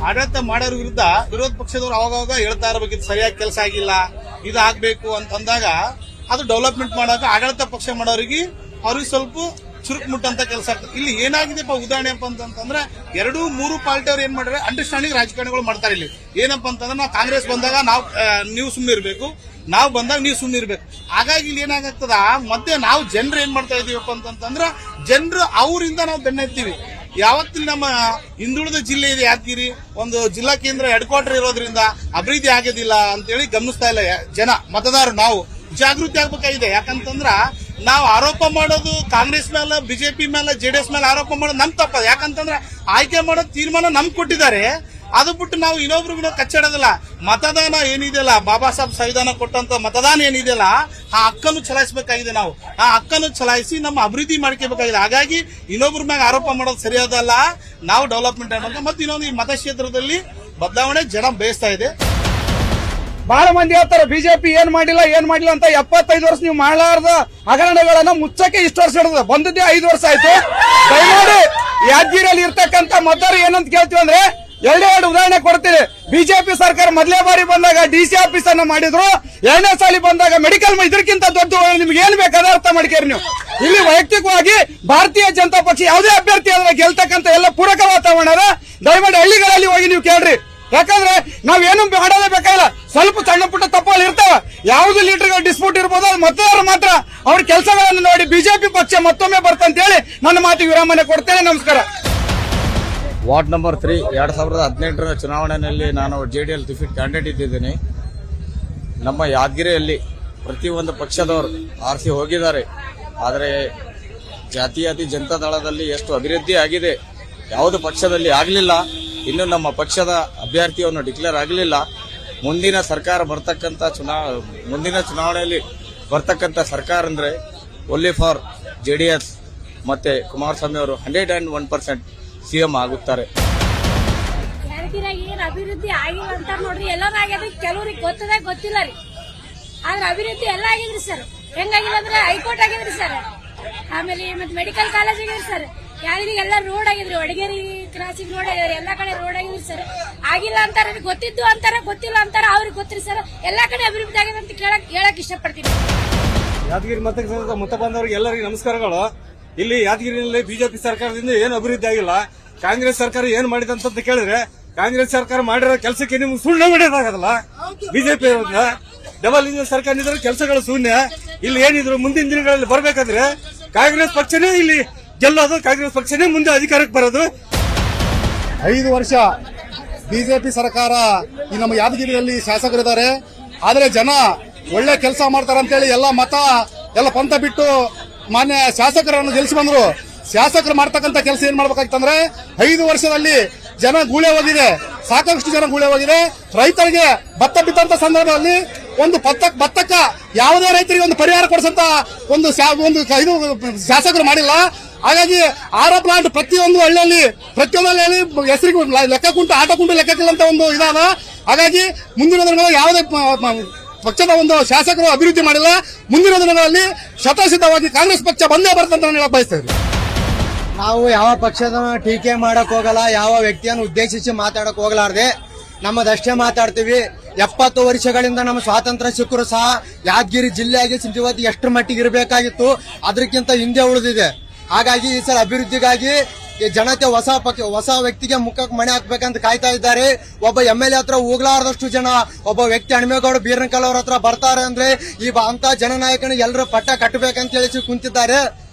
ಆಡಳಿತ ಮಾಡೋರ ವಿರುದ್ಧ ವಿರೋಧ ಪಕ್ಷದವರು ಅವಾಗ ಹೇಳ್ತಾ ಇರಬೇಕಿತ್ತು ಸರಿಯಾಗಿ ಕೆಲಸ ಆಗಿಲ್ಲ, ಇದು ಆಗ್ಬೇಕು ಅಂತಂದಾಗ ಅದು ಡೆವಲಪ್ಮೆಂಟ್ ಮಾಡಾಕ ಆಡಳಿತ ಪಕ್ಷ ಮಾಡೋರಿಗೆ ಅವ್ರಿಗೆ ಸ್ವಲ್ಪ ಚುರುಕು ಮುಟ್ಟಂತ ಕೆಲಸ ಆಗ್ತದೆ. ಇಲ್ಲಿ ಏನಾಗಿದೆಪ್ಪ ಉದಾಹರಣೆ ಅಂತಂದ್ರೆ 2-3 ಪಾರ್ಟಿ ಅವ್ರು ಏನ್ ಮಾಡ್ರೆ ಅಂಡರ್ಸ್ಟ್ಯಾಂಡಿಂಗ್ ರಾಜಕಾರಣಿಗಳು ಮಾಡ್ತಾರೆ. ಇಲ್ಲಿ ಏನಪ್ಪಾ ಅಂತಂದ್ರೆ ನಾವು ಕಾಂಗ್ರೆಸ್ ಬಂದಾಗ ನೀವು ಸುಮ್ಮನೆ ಇರ್ಬೇಕು, ನಾವು ಬಂದಾಗ ನೀವು ಸುಮ್ಮನೆ ಇರ್ಬೇಕು. ಹಾಗಾಗಿ ಇಲ್ಲಿ ಏನಾಗ್ತದ ಮತ್ತೆ ನಾವು ಜನರು ಏನ್ ಮಾಡ್ತಾ ಇದೀವಪ್ಪ ಅಂತಂದ್ರೆ ಜನರು ಅವರಿಂದ ನಾವು ಬೆನ್ನತ್ತೀವಿ. ಯಾವತ್ತಿನ ನಮ್ಮ ಹಿಂದುಳಿದ ಜಿಲ್ಲೆ ಇದೆ ಯಾದಗಿರಿ, ಒಂದು ಜಿಲ್ಲಾ ಕೇಂದ್ರ ಹೆಡ್ ಕ್ವಾರ್ಟರ್ ಇರೋದ್ರಿಂದ ಅಭಿವೃದ್ಧಿ ಆಗೋದಿಲ್ಲ ಅಂತೇಳಿ ಗಮನಿಸ್ತಾ ಇಲ್ಲ ಜನ ಮತದಾರರು. ನಾವು ಜಾಗೃತಿ ಆಗ್ಬೇಕಾಗಿದೆ. ಯಾಕಂತಂದ್ರ ನಾವು ಆರೋಪ ಮಾಡೋದು ಕಾಂಗ್ರೆಸ್ ಮೇಲೆ, ಬಿಜೆಪಿ ಮೇಲೆ, JDS ಮೇಲೆ ಆರೋಪ ಮಾಡೋದು ನಮ್ ತಪ್ಪ. ಯಾಕಂತಂದ್ರೆ ಆಯ್ಕೆ ಮಾಡೋ ತೀರ್ಮಾನ ನಮ್ಗೆ ಕೊಟ್ಟಿದ್ದಾರೆ. ಅದು ಬಿಟ್ಟು ನಾವು ಇನ್ನೊಬ್ರಿಗೂ ಕಚ್ಚಾಡೋದಿಲ್ಲ. ಮತದಾನ ಏನಿದೆಯಲ್ಲ, ಬಾಬಾ ಸಾಹೇಬ್ ಸಂವಿಧಾನ ಕೊಟ್ಟಂತ ಮತದಾನ ಏನಿದೆಯಲ್ಲ, ಆ ಹಕ್ಕನ್ನು ಚಲಾಯಿಸಬೇಕಾಗಿದೆ. ನಾವು ಆ ಹಕ್ಕನ್ನು ಚಲಾಯಿಸಿ ನಮ್ಮ ಅಭಿವೃದ್ಧಿ ಮಾಡ್ಕೋಬೇಕಾಗಿದೆ. ಹಾಗಾಗಿ ಇನ್ನೊಬ್ರ ಮ್ಯಾಗ ಆರೋಪ ಮಾಡೋದು ಸರಿಯಾದಲ್ಲ. ನಾವು ಡೆವಲಪ್ಮೆಂಟ್ ಅನ್ನೋದು ಮತ್ತೆ ಇನ್ನೊಂದು ಈ ಮತಕ್ಷೇತ್ರದಲ್ಲಿ ಬದಲಾವಣೆ ಜನ ಬಯಸ್ತಾ ಇದೆ. ಬಹಳ ಮಂದಿ ಹೇಳ್ತಾರೆ ಬಿಜೆಪಿ ಏನ್ ಮಾಡಿಲ್ಲ ಅಂತ. 75 ವರ್ಷ ನೀವು ಮಾಡಲಾರ್ದ ಹಗರಣಗಳನ್ನ ಮುಚ್ಚಕ್ಕೆ ಇಷ್ಟು ವರ್ಷ ಹಿಡಿದ ಬಂದದ್ದೇ 5 ವರ್ಷ ಆಯ್ತು. ದಯಮಾಡಿ ಯಾದಗಿರಿಯಲ್ಲಿ ಇರ್ತಕ್ಕಂಥ ಮತದಾರರು ಏನಂತ ಕೇಳ್ತೀವಿ ಅಂದ್ರೆ 2 ಉದಾಹರಣೆ ಕೊಡ್ತೀವಿ. ಬಿಜೆಪಿ ಸರ್ಕಾರ ಮೊದಲೇ ಬಾರಿ ಬಂದಾಗ DC ಆಫೀಸ್ ಅನ್ನ ಮಾಡಿದ್ರು. 2ನೇ ಸಾಲಿ ಬಂದಾಗ ಮೆಡಿಕಲ್ ಇದಕ್ಕಿಂತ ದೊಡ್ಡ ನಿಮ್ಗೆ ಏನ್ ಬೇಕಾದ ಅರ್ಥ ಮಾಡ್ಕೇರಿ ನೀವು. ಇಲ್ಲಿ ವೈಯಕ್ತಿಕವಾಗಿ ಭಾರತೀಯ ಜನತಾ ಪಕ್ಷ ಯಾವುದೇ ಅಭ್ಯರ್ಥಿ ಆದ್ರೆ ಗೆಲ್ತಕ್ಕಂಥ ಎಲ್ಲ ಪೂರಕ ವಾತಾವರಣ ಅದ. ದಯಮಾಡಿ ಹಳ್ಳಿಗಳಲ್ಲಿ ಹೋಗಿ ನೀವು ಕೇಳ್ರಿ. ಯಾಕಂದ್ರೆ ನಾವೇನು ಮಾಡೋದೇ ಬೇಕಾಗಿಲ್ಲ. ಸ್ವಲ್ಪ ಸಣ್ಣ ಪುಟ್ಟ ತಪ್ಪಲ್ಲಿ ಇರ್ತಾವ. ಯಾವ್ದು ಲೀಡರ್ಗಳ ಡಿಸ್ಪ್ಯೂಟ್ ಇರ್ಬೋದು, ಅದು ಮತದಾರರು ಮಾತ್ರ ಅವ್ರ ಕೆಲಸಗಳನ್ನು ನೋಡಿ ಬಿಜೆಪಿ ಪಕ್ಷ ಮತ್ತೊಮ್ಮೆ ಬರ್ತಂತ ಹೇಳಿ ನನ್ನ ಮಾತಿಗೆ ವಿರಾಮನೆ ಕೊಡ್ತೇನೆ. ನಮಸ್ಕಾರ. ವಾರ್ಡ್ ನಂಬರ್ 3 2018ರ ಚುನಾವಣೆಯಲ್ಲಿ ನಾನು JDL ಡಿಫೀಟ್ ಕ್ಯಾಂಡಿಡೇಟ್ ಇದ್ದಿದ್ದೀನಿ. ನಮ್ಮ ಯಾದಗಿರಿಯಲ್ಲಿ ಪ್ರತಿಯೊಂದು ಪಕ್ಷದವರು ಆರಿಸಿ ಹೋಗಿದ್ದಾರೆ. ಆದರೆ ಜಾತೀಯತೆ ಜನತಾ ದಳದಲ್ಲಿ ಎಷ್ಟು ಅಭಿವೃದ್ಧಿ ಆಗಿದೆ ಯಾವುದು ಪಕ್ಷದಲ್ಲಿ ಆಗಲಿಲ್ಲ. ಇನ್ನು ನಮ್ಮ ಪಕ್ಷದ ಅಭ್ಯರ್ಥಿಯನ್ನು ಡಿಕ್ಲೇರ್ ಆಗಲಿಲ್ಲ. ಮುಂದಿನ ಸರ್ಕಾರ ಮುಂದಿನ ಚುನಾವಣೆಯಲ್ಲಿ ಬರ್ತಕ್ಕಂಥ ಸರ್ಕಾರ ಅಂದ್ರೆ ಓನ್ಲಿ ಫಾರ್ JDS ಮತ್ತೆ ಕುಮಾರಸ್ವಾಮಿ ಅವರು 101% CM ಆಗುತ್ತಾರೆ. ಏನ್ ಅಭಿವೃದ್ಧಿ ಆಗಿಲ್ಲ ಅಂತ ನೋಡ್ರಿ. ಎಲ್ಲರೂ ಆಗ್ಯದ, ಕೆಲವ್ರಿಗೆ ಗೊತ್ತದ ಗೊತ್ತಿಲ್ಲ ರೀ. ಆದ್ರೆ ಅಭಿವೃದ್ಧಿ ಎಲ್ಲ ಆಗಿದ್ರಿ ಸರ್. ಹೆಂಗಾಗಿಲ್ಲ ಅಂದ್ರೆ ಹೈಕೋರ್ಟ್ ಆಗಿದ್ರಿ ಸರ್, ಆಮೇಲೆ ಮತ್ತೆ ಮೆಡಿಕಲ್ ಕಾಲೇಜ್ ಆಗಿದ್ರಿ ಸರ್. ಯಾರಿಗೆಲ್ಲ ರೋಡ್ ಆಗಿದ್ರಿ, ವಡಗೇರಿ ಕ್ರಾಸಿಂಗ್ ರೋಡ್ ಆಗಿದ್ರಿ, ಎಲ್ಲಾ ಕಡೆ ರೋಡ್ ಆಗಿದ್ರಿ ಸರ್. ಆಗಿಲ್ಲ ಅಂತಾರ, ಗೊತ್ತಿದ್ದು ಅಂತಾರ, ಗೊತ್ತಿಲ್ಲ ಅಂತಾರ, ಅವ್ರಿಗೆ ಗೊತ್ತಿರಿ ಸರ್. ಎಲ್ಲಾ ಕಡೆ ಅಭಿವೃದ್ಧಿ ಆಗಿದೆ ಅಂತ ಹೇಳಕ್ ಇಷ್ಟಪಡ್ತೀನಿ. ಯಾದಗಿರಿ ಮತಕ್ಷೇತ್ರದ ಮತ ಬಂದವರಿಗೆ ಎಲ್ಲರಿಗೂ ನಮಸ್ಕಾರಗಳು. ಇಲ್ಲಿ ಯಾದಗಿರಿಯಲ್ಲಿ ಬಿಜೆಪಿ ಸರ್ಕಾರದಿಂದ ಏನು ಅಭಿವೃದ್ಧಿ ಆಗಿಲ್ಲ. ಕಾಂಗ್ರೆಸ್ ಸರ್ಕಾರ ಏನ್ ಮಾಡಿದೆ ಅಂತ ಕೇಳಿದ್ರೆ, ಕಾಂಗ್ರೆಸ್ ಸರ್ಕಾರ ಮಾಡಿರೋ ಕೆಲಸಕ್ಕೆ ನಿಮ್ಗೆ ಸುಳ್ಳು ಮಾಡಿದಾಗಲ್ಲ. ಬಿಜೆಪಿ ಡಬಲ್ ಇಂಜಿನ್ ಸರ್ಕಾರ ಇದ್ರೆ ಕೆಲಸಗಳು ಶೂನ್ಯ. ಇಲ್ಲಿ ಏನಿದ್ರು ಮುಂದಿನ ದಿನಗಳಲ್ಲಿ ಬರ್ಬೇಕಾದ್ರೆ ಕಾಂಗ್ರೆಸ್ ಪಕ್ಷನೇ ಇಲ್ಲಿ ಗೆಲ್ಲೋದು, ಕಾಂಗ್ರೆಸ್ ಪಕ್ಷನೇ ಮುಂದೆ ಅಧಿಕಾರಕ್ಕೆ ಬರೋದು. 5 ವರ್ಷ ಬಿಜೆಪಿ ಸರ್ಕಾರ ಈ ನಮ್ಮ ಯಾದಗಿರಿಯಲ್ಲಿ ಶಾಸಕರಿದ್ದಾರೆ. ಆದ್ರೆ ಜನ ಒಳ್ಳೆ ಕೆಲಸ ಮಾಡ್ತಾರೆ ಅಂತೇಳಿ ಎಲ್ಲ ಪಂಥ ಬಿಟ್ಟು ಮಾನ್ಯ ಶಾಸಕರನ್ನು ಗೆಲ್ಲಿಸಿ ಬಂದ್ರು. ಶಾಸಕರು ಮಾಡ್ತಕ್ಕಂಥ ಕೆಲಸ ಏನ್ ಮಾಡ್ಬೇಕಾಗಿತ್ತಂದ್ರೆ 5 ವರ್ಷದಲ್ಲಿ ಜನ ಗೂಳೆ ಹೋಗಿದೆ, ಸಾಕಷ್ಟು ಜನ ಗೂಳೆ ಹೋಗಿದೆ. ರೈತರಿಗೆ ಭತ್ತ ಬಿತ್ತಂತ ಸಂದರ್ಭದಲ್ಲಿ ಒಂದು ಭತ್ತಕ್ಕ ಯಾವುದೇ ರೈತರಿಗೆ ಒಂದು ಪರಿಹಾರ ಕೊಡಿಸಂತ ಒಂದು ಇದು ಶಾಸಕರು ಮಾಡಿಲ್ಲ. ಹಾಗಾಗಿ ಆರ ಪ್ಲಾಂಟ್ ಪ್ರತಿಯೊಂದು ಹಳ್ಳಿಯಲ್ಲಿ ಹೆಸರಿಗೆ ಲೆಕ್ಕ ಕುಂಟು ಆಟ ಕುಂಟು ಲೆಕ್ಕಕ್ಕಿಲ್ಲ ಅಂತ ಒಂದು ಇದಾದ. ಹಾಗಾಗಿ ಮುಂದಿನ ದಿನಗಳಲ್ಲಿ ಯಾವುದೇ ಪಕ್ಷದ ಒಂದು ಶಾಸಕರು ಅಭಿವೃದ್ಧಿ ಮಾಡಿಲ್ಲ. ಮುಂದಿನ ದಿನಗಳಲ್ಲಿ ಶತಸಿದ್ಧವಾಗಿ ಕಾಂಗ್ರೆಸ್ ಪಕ್ಷ ಬಂದೇ ಬರ್ತಂತ ನಾನು ಹೇಳಕ್ ಬಯಸ್ತೇನೆ. ನಾವು ಯಾವ ಪಕ್ಷದ ಟೀಕೆ ಮಾಡಕ್ ಹೋಗಲ್ಲ, ಯಾವ ವ್ಯಕ್ತಿಯನ್ನು ಉದ್ದೇಶಿಸಿ ಮಾತಾಡಕ್ ಹೋಗಲಾರ್ದೆ ನಮ್ಮದಷ್ಟೇ ಮಾತಾಡ್ತೀವಿ. 70 ವರ್ಷಗಳಿಂದ ನಮ್ಮ ಸ್ವಾತಂತ್ರ್ಯ ಸಿಕ್ಕರು ಸಹ ಯಾದಗಿರಿ ಜಿಲ್ಲೆಯಾಗಿ ಇವತ್ತು ಎಷ್ಟರ ಮಟ್ಟಿಗೆ ಇರಬೇಕಾಗಿತ್ತು, ಅದಕ್ಕಿಂತ ಹಿಂದೆ ಉಳಿದಿದೆ. ಹಾಗಾಗಿ ಈ ಸಲ ಅಭಿವೃದ್ಧಿಗಾಗಿ ಜನತೆ ಹೊಸ ವ್ಯಕ್ತಿಗೆ ಮುಖಕ್ಕೆ ಮಣೆ ಹಾಕ್ಬೇಕಂತ ಕಾಯ್ತಾ ಇದ್ದಾರೆ. ಒಬ್ಬ MLA ಹತ್ರ ಹೋಗ್ಲಾರ್ದಷ್ಟು ಜನ ಒಬ್ಬ ವ್ಯಕ್ತಿ ಹಣಿಮೇಗೌಡ ಬೀರನ್ಕಲ್ ಅವ್ರ ಹತ್ರ ಬರ್ತಾರೆ ಅಂದ್ರೆ ಈ ಅಂತ ಜನನಾಯಕನ ಎಲ್ಲರೂ ಪಟ್ಟ ಕಟ್ಟಬೇಕಂತ ಹೇಳಿ ಕುಂತಿದ್ದಾರೆ.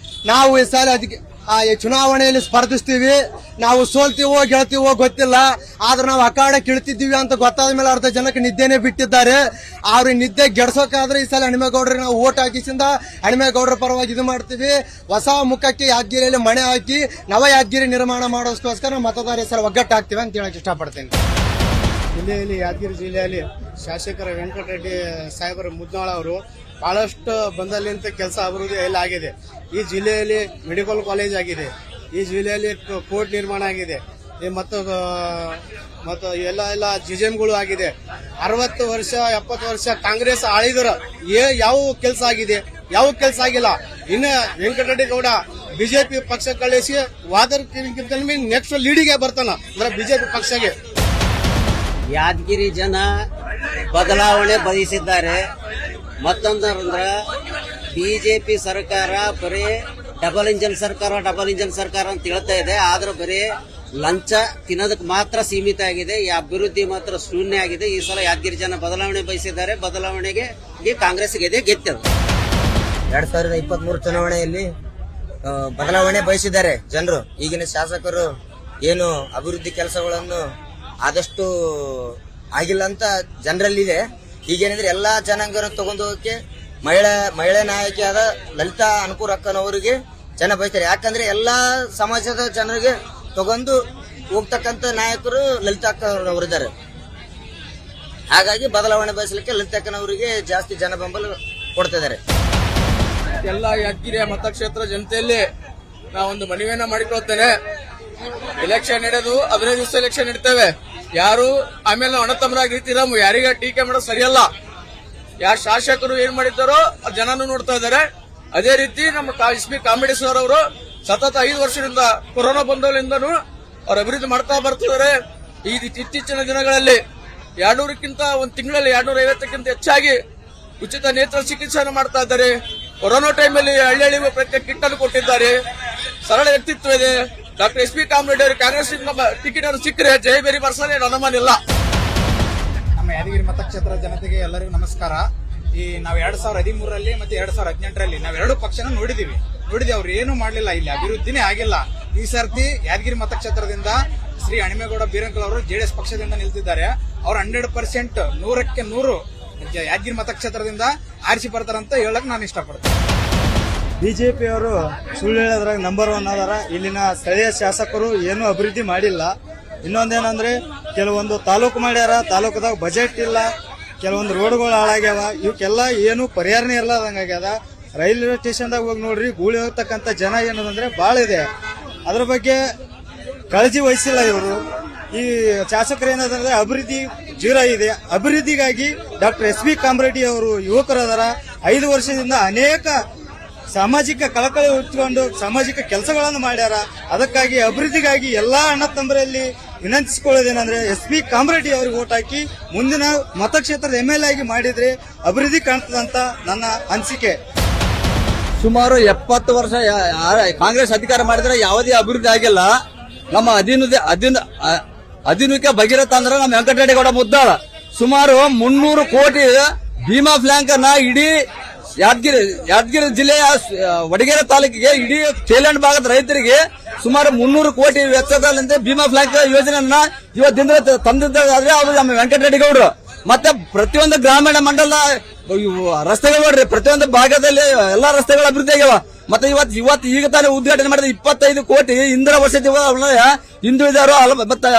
ನಾವು ಈ ಸಲ ಅದಕ್ಕೆ ಚುನಾವಣೆಯಲ್ಲಿ ಸ್ಪರ್ಧಿಸ್ತೀವಿ. ನಾವು ಸೋಲ್ತೀವೋ ಗೆಲ್ತೀವೋ ಗೊತ್ತಿಲ್ಲ, ಆದ್ರೆ ನಾವು ಅಖಾಡ ಕೀಳ್ತಿದ್ದೀವಿ ಅಂತ ಗೊತ್ತಾದ ಮೇಲೆ ಅರ್ಧ ಜನಕ್ಕೆ ನಿದ್ದೆನೆ ಬಿಟ್ಟಿದ್ದಾರೆ. ಅವ್ರಿಗೆ ನಿದ್ದೆ ಗೆಡ್ಸೋಕಾದ್ರೆ ಈ ಸಲ ಹಣಿಮೇಗೌಡರಿಗೆ ನಾವು ಓಟ್ ಹಾಕಿಸಿಂದ ಹಣಿಮೇಗೌಡರ ಪರವಾಗಿ ಇದು ಮಾಡ್ತೀವಿ. ಹೊಸ ಮುಖಕ್ಕೆ ಯಾದಗಿರಿಯಲ್ಲಿ ಮಣೆ ಹಾಕಿ ನವ ಯಾದಗಿರಿ ನಿರ್ಮಾಣ ಮಾಡೋದಕ್ಕೋಸ್ಕರ ಮತದಾರ ಸಲ ಒಗ್ಗಟ್ಟು ಹಾಕ್ತೀವಿ ಅಂತ ಹೇಳಕ್ ಇಷ್ಟಪಡ್ತೀನಿ. ಜಿಲ್ಲೆಯಲ್ಲಿ ಯಾದಗಿರಿ ಜಿಲ್ಲೆಯಲ್ಲಿ ಶಾಸಕರ ವೆಂಕಟರೆಡ್ಡಿ ಸಾಹೇಬರ ಮುದ್ನಾಳ ಅವರು ಬಹಳಷ್ಟು ಬಂದಲ್ಲಿಂತ ಕೆಲಸ ಅಭಿವೃದ್ಧಿ ಎಲ್ಲ ಆಗಿದೆ. ಈ ಜಿಲ್ಲೆಯಲ್ಲಿ ಮೆಡಿಕಲ್ ಕಾಲೇಜ್ ಆಗಿದೆ, ಈ ಜಿಲ್ಲೆಯಲ್ಲಿ ಕೋರ್ಟ್ ನಿರ್ಮಾಣ ಆಗಿದೆ, ಮತ್ತು ಎಲ್ಲ ಜಿಜೆಮ್ಗಳು ಆಗಿದೆ. 60 ವರ್ಷ 70 ವರ್ಷ ಕಾಂಗ್ರೆಸ್ ಆಳಿದರ ಯಾವ ಕೆಲಸ ಆಗಿದೆ, ಯಾವ ಕೆಲಸ ಆಗಿಲ್ಲ. ಇನ್ನು ವೆಂಕಟರೆಡ್ಡಿ ಗೌಡ ಬಿಜೆಪಿ ಪಕ್ಷ ಕಳಿಸಿ ವಾದಕ್ಕಿಂತ ನೆಕ್ಸ್ಟ್ ಲೀಡಿಗೆ ಬರ್ತಾನ ಅಂದ್ರೆ ಬಿಜೆಪಿ ಪಕ್ಷಗೆ. ಯಾದಗಿರಿ ಜನ ಬದಲಾವಣೆ ಬಯಸಿದ್ದಾರೆ. ಮತ್ತೊಂದರಂದ್ರ ಬಿಜೆಪಿ ಸರ್ಕಾರ ಬರೀ ಡಬಲ್ ಇಂಜನ್ ಸರ್ಕಾರ ಅಂತ ಹೇಳ್ತಾ ಇದೆ. ಆದ್ರೆ ಬರೀ ಲಂಚ ತಿನ್ನೋದಕ್ಕೆ ಮಾತ್ರ ಸೀಮಿತ ಆಗಿದೆ. ಈ ಅಭಿವೃದ್ಧಿ ಮಾತ್ರ ಶೂನ್ಯ ಆಗಿದೆ. ಈ ಸಲ ಯಾದಗಿರಿ ಜನ ಬದಲಾವಣೆ ಬಯಸಿದ್ದಾರೆ. ಬದಲಾವಣೆಗೆ ಕಾಂಗ್ರೆಸ್ ಗೆದ್ದದು. 2023 ಚುನಾವಣೆಯಲ್ಲಿ ಬದಲಾವಣೆ ಬಯಸಿದ್ದಾರೆ ಜನರು. ಈಗಿನ ಶಾಸಕರು ಏನು ಅಭಿವೃದ್ಧಿ ಕೆಲಸಗಳನ್ನು ಆದಷ್ಟು ಆಗಿಲ್ಲ ಅಂತ ಜನರಲ್ಲಿದೆ. ಈಗೇನಿದ್ರೆ ಎಲ್ಲಾ ಜನಾಂಗರ ತಗೊಂಡು ಹೋಗಕ್ಕೆ ಮಹಿಳಾ ನಾಯಕಿಯಾದ ಲಲಿತಾ ಅನುಕೂರ್ ಅಕ್ಕನವರಿಗೆ ಜನ ಬಯಸ್ತಾರೆ. ಯಾಕಂದ್ರೆ ಎಲ್ಲಾ ಸಮಾಜದ ಜನರಿಗೆ ತಗೊಂಡು ಹೋಗ್ತಕ್ಕಂತ ನಾಯಕರು ಲಲಿತಾ ಅಕ್ಕನವರಿದ್ದಾರೆ. ಹಾಗಾಗಿ ಬದಲಾವಣೆ ಬಯಸಲಿಕ್ಕೆ ಲಲಿತಾ ಅಕ್ಕನವರಿಗೆ ಜಾಸ್ತಿ ಜನ ಬೆಂಬಲ ಕೊಡ್ತಿದ್ದಾರೆ. ಎಲ್ಲ ಯಾದಗಿರಿಯ ಮತಕ್ಷೇತ್ರ ಜನತೆಯಲ್ಲಿ ನಾವೊಂದು ಮನವಿಯನ್ನ ಮಾಡಿಕೊಳ್ತೇನೆ. ಎಲೆಕ್ಷನ್ ನಡೆದು 15 ದಿವಸ ಎಲೆಕ್ಷನ್ ನಡೀತೇವೆ. ಯಾರು ಆಮೇಲೆ ಅಣ್ಣತಮ್ಮರಾಗಿರ್ತೀರ, ಯಾರಿಗ ಟೀಕೆ ಮಾಡೋದು ಸರಿಯಲ್ಲ. ಯಾರು ಶಾಸಕರು ಏನ್ ಮಾಡಿದ್ದಾರೋ ಜನನು ನೋಡ್ತಾ ಇದ್ದಾರೆ. ಅದೇ ರೀತಿ ನಮ್ಮ SP ಕಾಮಿಡೇಶ್ವರ್ ಅವರು ಸತತ 5 ವರ್ಷದಿಂದ ಕೊರೋನಾ ಬಂದವರಿಂದನೂ ಅವ್ರ ಅಭಿವೃದ್ಧಿ ಮಾಡ್ತಾ ಬರ್ತಿದ್ದಾರೆ. ಈ ಇತ್ತೀಚಿನ ದಿನಗಳಲ್ಲಿ 200ಕ್ಕಿಂತ ಒಂದು ತಿಂಗಳಲ್ಲಿ 250ಕ್ಕಿಂತ ಹೆಚ್ಚಾಗಿ ಉಚಿತ ನೇತ್ರ ಚಿಕಿತ್ಸೆಯನ್ನು ಮಾಡ್ತಾ ಇದ್ದಾರೆ. ಕೊರೋನಾ ಟೈಮಲ್ಲಿ ಹಳ್ಳಿ ಪ್ರತ್ಯೇಕ ಕಿಟ್ ಅನ್ನು ಕೊಟ್ಟಿದ್ದಾರೆ. ಸರಳ ವ್ಯಕ್ತಿತ್ವ ಇದೆ. ಡಾಕ್ಟರ್ SP ಕಾಮರೆಡ್ಡಿ ಅವರು ಕಾಂಗ್ರೆಸ್ ಟಿಕೆಟ್ ಅನ್ನು ಸಿಕ್ಕರೆ ಜಯಬೇರಿ ಬರ್ಸಲೇ ಅನುಮಾನ ಇಲ್ಲ. ನಮ್ಮ ಯಾದಗಿರಿ ಮತಕ್ಷೇತ್ರ ಜನತೆಗೆ ಎಲ್ಲರಿಗೂ ನಮಸ್ಕಾರ. ನಾವು 2013ರಲ್ಲಿ ಮತ್ತೆ 2018ರಲ್ಲಿ ನಾವೆರಡು ಪಕ್ಷನ ನೋಡಿದೀವಿ. ಅವ್ರು ಏನು ಮಾಡಲಿಲ್ಲ, ಇಲ್ಲಿ ಅಭಿವೃದ್ಧಿನೇ ಆಗಿಲ್ಲ. ಈ ಸರ್ತಿ ಯಾದಗಿರಿ ಮತಕ್ಷೇತ್ರದಿಂದ ಶ್ರೀ ಹಣಿಮೇಗೌಡ ಬೀರನ್ಕಲ್ ಅವರು JDS ಪಕ್ಷದಿಂದ ನಿಲ್ತಿದ್ದಾರೆ. ಅವ್ರು 100% 100ಕ್ಕೆ 100 ಯಾದಗಿರಿ ಮತಕ್ಷೇತ್ರದಿಂದ ಆರಿಸಿ ಬರ್ತಾರಂತ ಹೇಳಕ್ ನಾನು ಇಷ್ಟಪಡ್ತೀನಿ. ಬಿಜೆಪಿಯವರು ಸುಳ್ಳು ಹೇಳೋದ್ರಾಗ ನಂಬರ್ 1 ಅದಾರ. ಇಲ್ಲಿನ ಸ್ಥಳೀಯ ಶಾಸಕರು ಏನೂ ಅಭಿವೃದ್ಧಿ ಮಾಡಿಲ್ಲ. ಇನ್ನೊಂದೇನಂದ್ರೆ ಕೆಲವೊಂದು ತಾಲೂಕು ಮಾಡ್ಯಾರ, ತಾಲೂಕದಾಗ ಬಜೆಟ್ ಇಲ್ಲ, ಕೆಲವೊಂದು ರೋಡ್ಗಳು ಹಾಳಾಗ್ಯಾವ. ಇವಕ್ಕೆಲ್ಲ ಏನು ಪರಿಹಾರನೇ ಇರ್ಲಾದಂಗಾಗ್ಯದ. ರೈಲ್ವೆ ಸ್ಟೇಷನ್ದಾಗ ಹೋಗಿ ನೋಡ್ರಿ, ಗೂಳಿ ಹೋಗ್ತಕ್ಕಂಥ ಜನ ಏನದಂದ್ರೆ ಭಾಳ ಇದೆ. ಅದ್ರ ಬಗ್ಗೆ ಕಾಳಜಿ ವಹಿಸಿಲ್ಲ ಇವರು. ಈ ಶಾಸಕರು ಏನದಂದ್ರೆ ಅಭಿವೃದ್ಧಿ ಜೀರೋ ಇದೆ. ಅಭಿವೃದ್ಧಿಗಾಗಿ ಡಾಕ್ಟರ್ SP ಕಾಮರೆಡ್ಡಿ ಅವರು ಯುವಕರದಾರ. 5 ವರ್ಷದಿಂದ ಅನೇಕ ಸಾಮಾಜಿಕ ಕಳಕಳಿ ಉಟ್ಕೊಂಡು ಸಾಮಾಜಿಕ ಕೆಲಸಗಳನ್ನು ಮಾಡ್ಯಾರ. ಅದಕ್ಕಾಗಿ ಅಭಿವೃದ್ಧಿಗಾಗಿ ಎಲ್ಲಾ ಅಣ್ಣ ತಮ್ಮರಲ್ಲಿ ವಿನಂತಿಸಿಕೊಳ್ಳೋದೇನಂದ್ರೆ SP ಕಾಮರೆಡ್ಡಿ ಅವ್ರಿಗೆ ಓಟ್ ಹಾಕಿ ಮುಂದಿನ ಮತಕ್ಷೇತ್ರದ MLA ಆಗಿ ಮಾಡಿದ್ರೆ ಅಭಿವೃದ್ಧಿ ಕಾಣ್ತದಂತ ನನ್ನ ಅನಿಸಿಕೆ. ಸುಮಾರು 70 ವರ್ಷ ಕಾಂಗ್ರೆಸ್ ಅಧಿಕಾರ ಮಾಡಿದ್ರೆ ಯಾವುದೇ ಅಭಿವೃದ್ಧಿ ಆಗಿಲ್ಲ. ನಮ್ಮ ಅಧೀನಕ್ಕೆ ಭಗೀರಥ ಅಂದ್ರೆ ನಮ್ಮ ವೆಂಕಟರೆಡ್ಡಿ ಗೌಡ ಮುದ್ದಾಳ ಸುಮಾರು 300 ಕೋಟಿ ಭೀಮಾ ಫ್ಲಾಂಕ್ ಅನ್ನ ಇಡೀ ಯಾದಗಿರಿ ಜಿಲ್ಲೆಯ ವಡಗೇರೆ ತಾಲೂಕಿಗೆ ಇಡೀ ಚೇಲಂಡ್ ಭಾಗದ ರೈತರಿಗೆ ಸುಮಾರು 300 ಕೋಟಿ ವೆಚ್ಚದಲ್ಲಿ ಭೀಮಾ ಫ್ಲಾಂಕ್ ಯೋಜನೆಯನ್ನ ಇವತ್ತಿಂದ ತಂದಿದ್ದಾದ್ರೆ ಅವರು ನಮ್ಮ ವೆಂಕಟರೆಡ್ಡಿ ಗೌಡರು. ಮತ್ತೆ ಪ್ರತಿಯೊಂದು ಗ್ರಾಮೀಣ ಮಂಡಲ ರಸ್ತೆಗಳು ನೋಡ್ರಿ, ಪ್ರತಿಯೊಂದು ಭಾಗದಲ್ಲಿ ಎಲ್ಲಾ ರಸ್ತೆಗಳು ಅಭಿವೃದ್ಧಿ ಆಗ್ಯಾವ. ಮತ್ತೆ ಇವತ್ತು ಈಗ ತಾನೇ ಉದ್ಘಾಟನೆ ಮಾಡಿದ 25 ಕೋಟಿ ಇಂದಿರಾ ವಸತಿ ಹಿಂದುಳಿದವರು ಮತ್ತೆ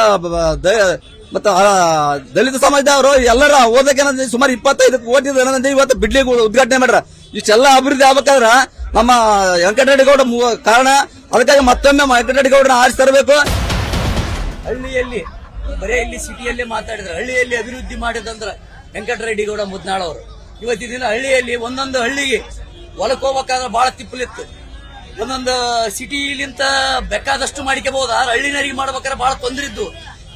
ದಲಿತ ಸಮಾಜದವರು ಎಲ್ಲರ ಓದಕ್ಕೆ ಸುಮಾರು 25 ಕೋಟಿ ಇವತ್ತು ಬಿಡ್ಲಿ ಉದ್ಘಾಟನೆ ಮಾಡ್ರ. ಇಷ್ಟೆಲ್ಲ ಅಭಿವೃದ್ಧಿ ಆಗ್ಬೇಕಾದ್ರ ನಮ್ಮ ವೆಂಕಟರೆಡ್ಡಿ ಗೌಡ ಕಾರಣ. ಅದಕ್ಕಾಗಿ ಮತ್ತೊಮ್ಮೆ ವೆಂಕಟರೆಡ್ಡಿ ಗೌಡನ ಆರಿಸಿ ತರಬೇಕು. ಹಳ್ಳಿಯಲ್ಲಿ ಬರೇ ಇಲ್ಲಿ ಸಿಟಿಯಲ್ಲೇ ಮಾತಾಡಿದ್ರೆ, ಹಳ್ಳಿಯಲ್ಲಿ ಅಭಿವೃದ್ಧಿ ಮಾಡಿದಂದ್ರ ವೆಂಕಟರೆಡ್ಡಿ ಗೌಡ ಮುದ್ನಾಳ್ ಅವರು. ಇವತ್ತಿನ ದಿನ ಹಳ್ಳಿಯಲ್ಲಿ ಒಂದೊಂದು ಹಳ್ಳಿಗೆ ಹೊಲಕ್ ಹೋಗ್ಬೇಕಾದ್ರೆ ಬಹಳ ತಿಪ್ಪಲಿತ್ತು. ಒಂದೊಂದು ಸಿಟಿಲಿಂತ ಬೇಕಾದಷ್ಟು ಮಾಡಿಕೆಬಹುದು, ಆದ್ರೆ ಹಳ್ಳಿನರಿಗೆ ಮಾಡ್ಬೇಕಾದ್ರೆ ಬಹಳ ತೊಂದರೆ ಇದ್ದು.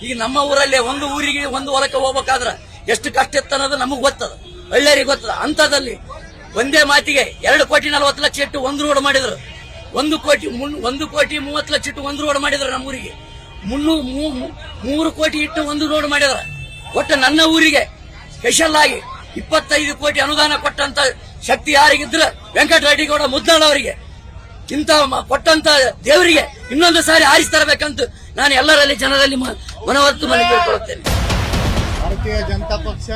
ಈಗ ನಮ್ಮ ಊರಲ್ಲಿ ಒಂದು ಊರಿಗೆ ಒಂದು ಹೊಲಕ್ಕೆ ಹೋಗ್ಬೇಕಾದ್ರ ಎಷ್ಟು ಕಷ್ಟ ಇತ್ತು ಅನ್ನೋದು ನಮಗ್ ಗೊತ್ತದ, ಹಳ್ಳಿಯರಿಗೆ ಗೊತ್ತದ. ಅಂತದಲ್ಲಿ ಒಂದೇ ಮಾತಿಗೆ 2,40,00,000 ಇಟ್ಟು ಒಂದು ರೋಡ್ ಮಾಡಿದ್ರು. 1,30,30,00,000 ಇಟ್ಟು ಒಂದು ರೋಡ್ ಮಾಡಿದ್ರು. ನಮ್ಮ ಊರಿಗೆ 3 ಕೋಟಿ ಇಟ್ಟು ಒಂದು ರೋಡ್ ಮಾಡಿದ್ರ. ಒಟ್ಟು ನನ್ನ ಊರಿಗೆ ಸ್ಪೆಷಲ್ ಆಗಿ 25 ಕೋಟಿ ಅನುದಾನ ಕೊಟ್ಟಂತ ಶಕ್ತಿ ಯಾರಿಗಿದ್ರ ವೆಂಕಟರೆಡ್ಡಿ ಗೌಡ ಮುದ್ನಾಳ್ ಅವರಿಗೆ. ಇಂತ ಕೊಟ್ಟಂತ ದೇವರಿಗೆ ಇನ್ನೊಂದು ಸಾರಿ ಆರಿಸಿ ತರಬೇಕಂತ ನಾನು ಎಲ್ಲರಲ್ಲಿ ಜನರಲ್ಲಿ ಮನವತ್ತು ಮನವಿ ಕೇಳ್ಕೊಳ್ಳುತ್ತೇನೆ. ಭಾರತೀಯ ಜನತಾ ಪಕ್ಷ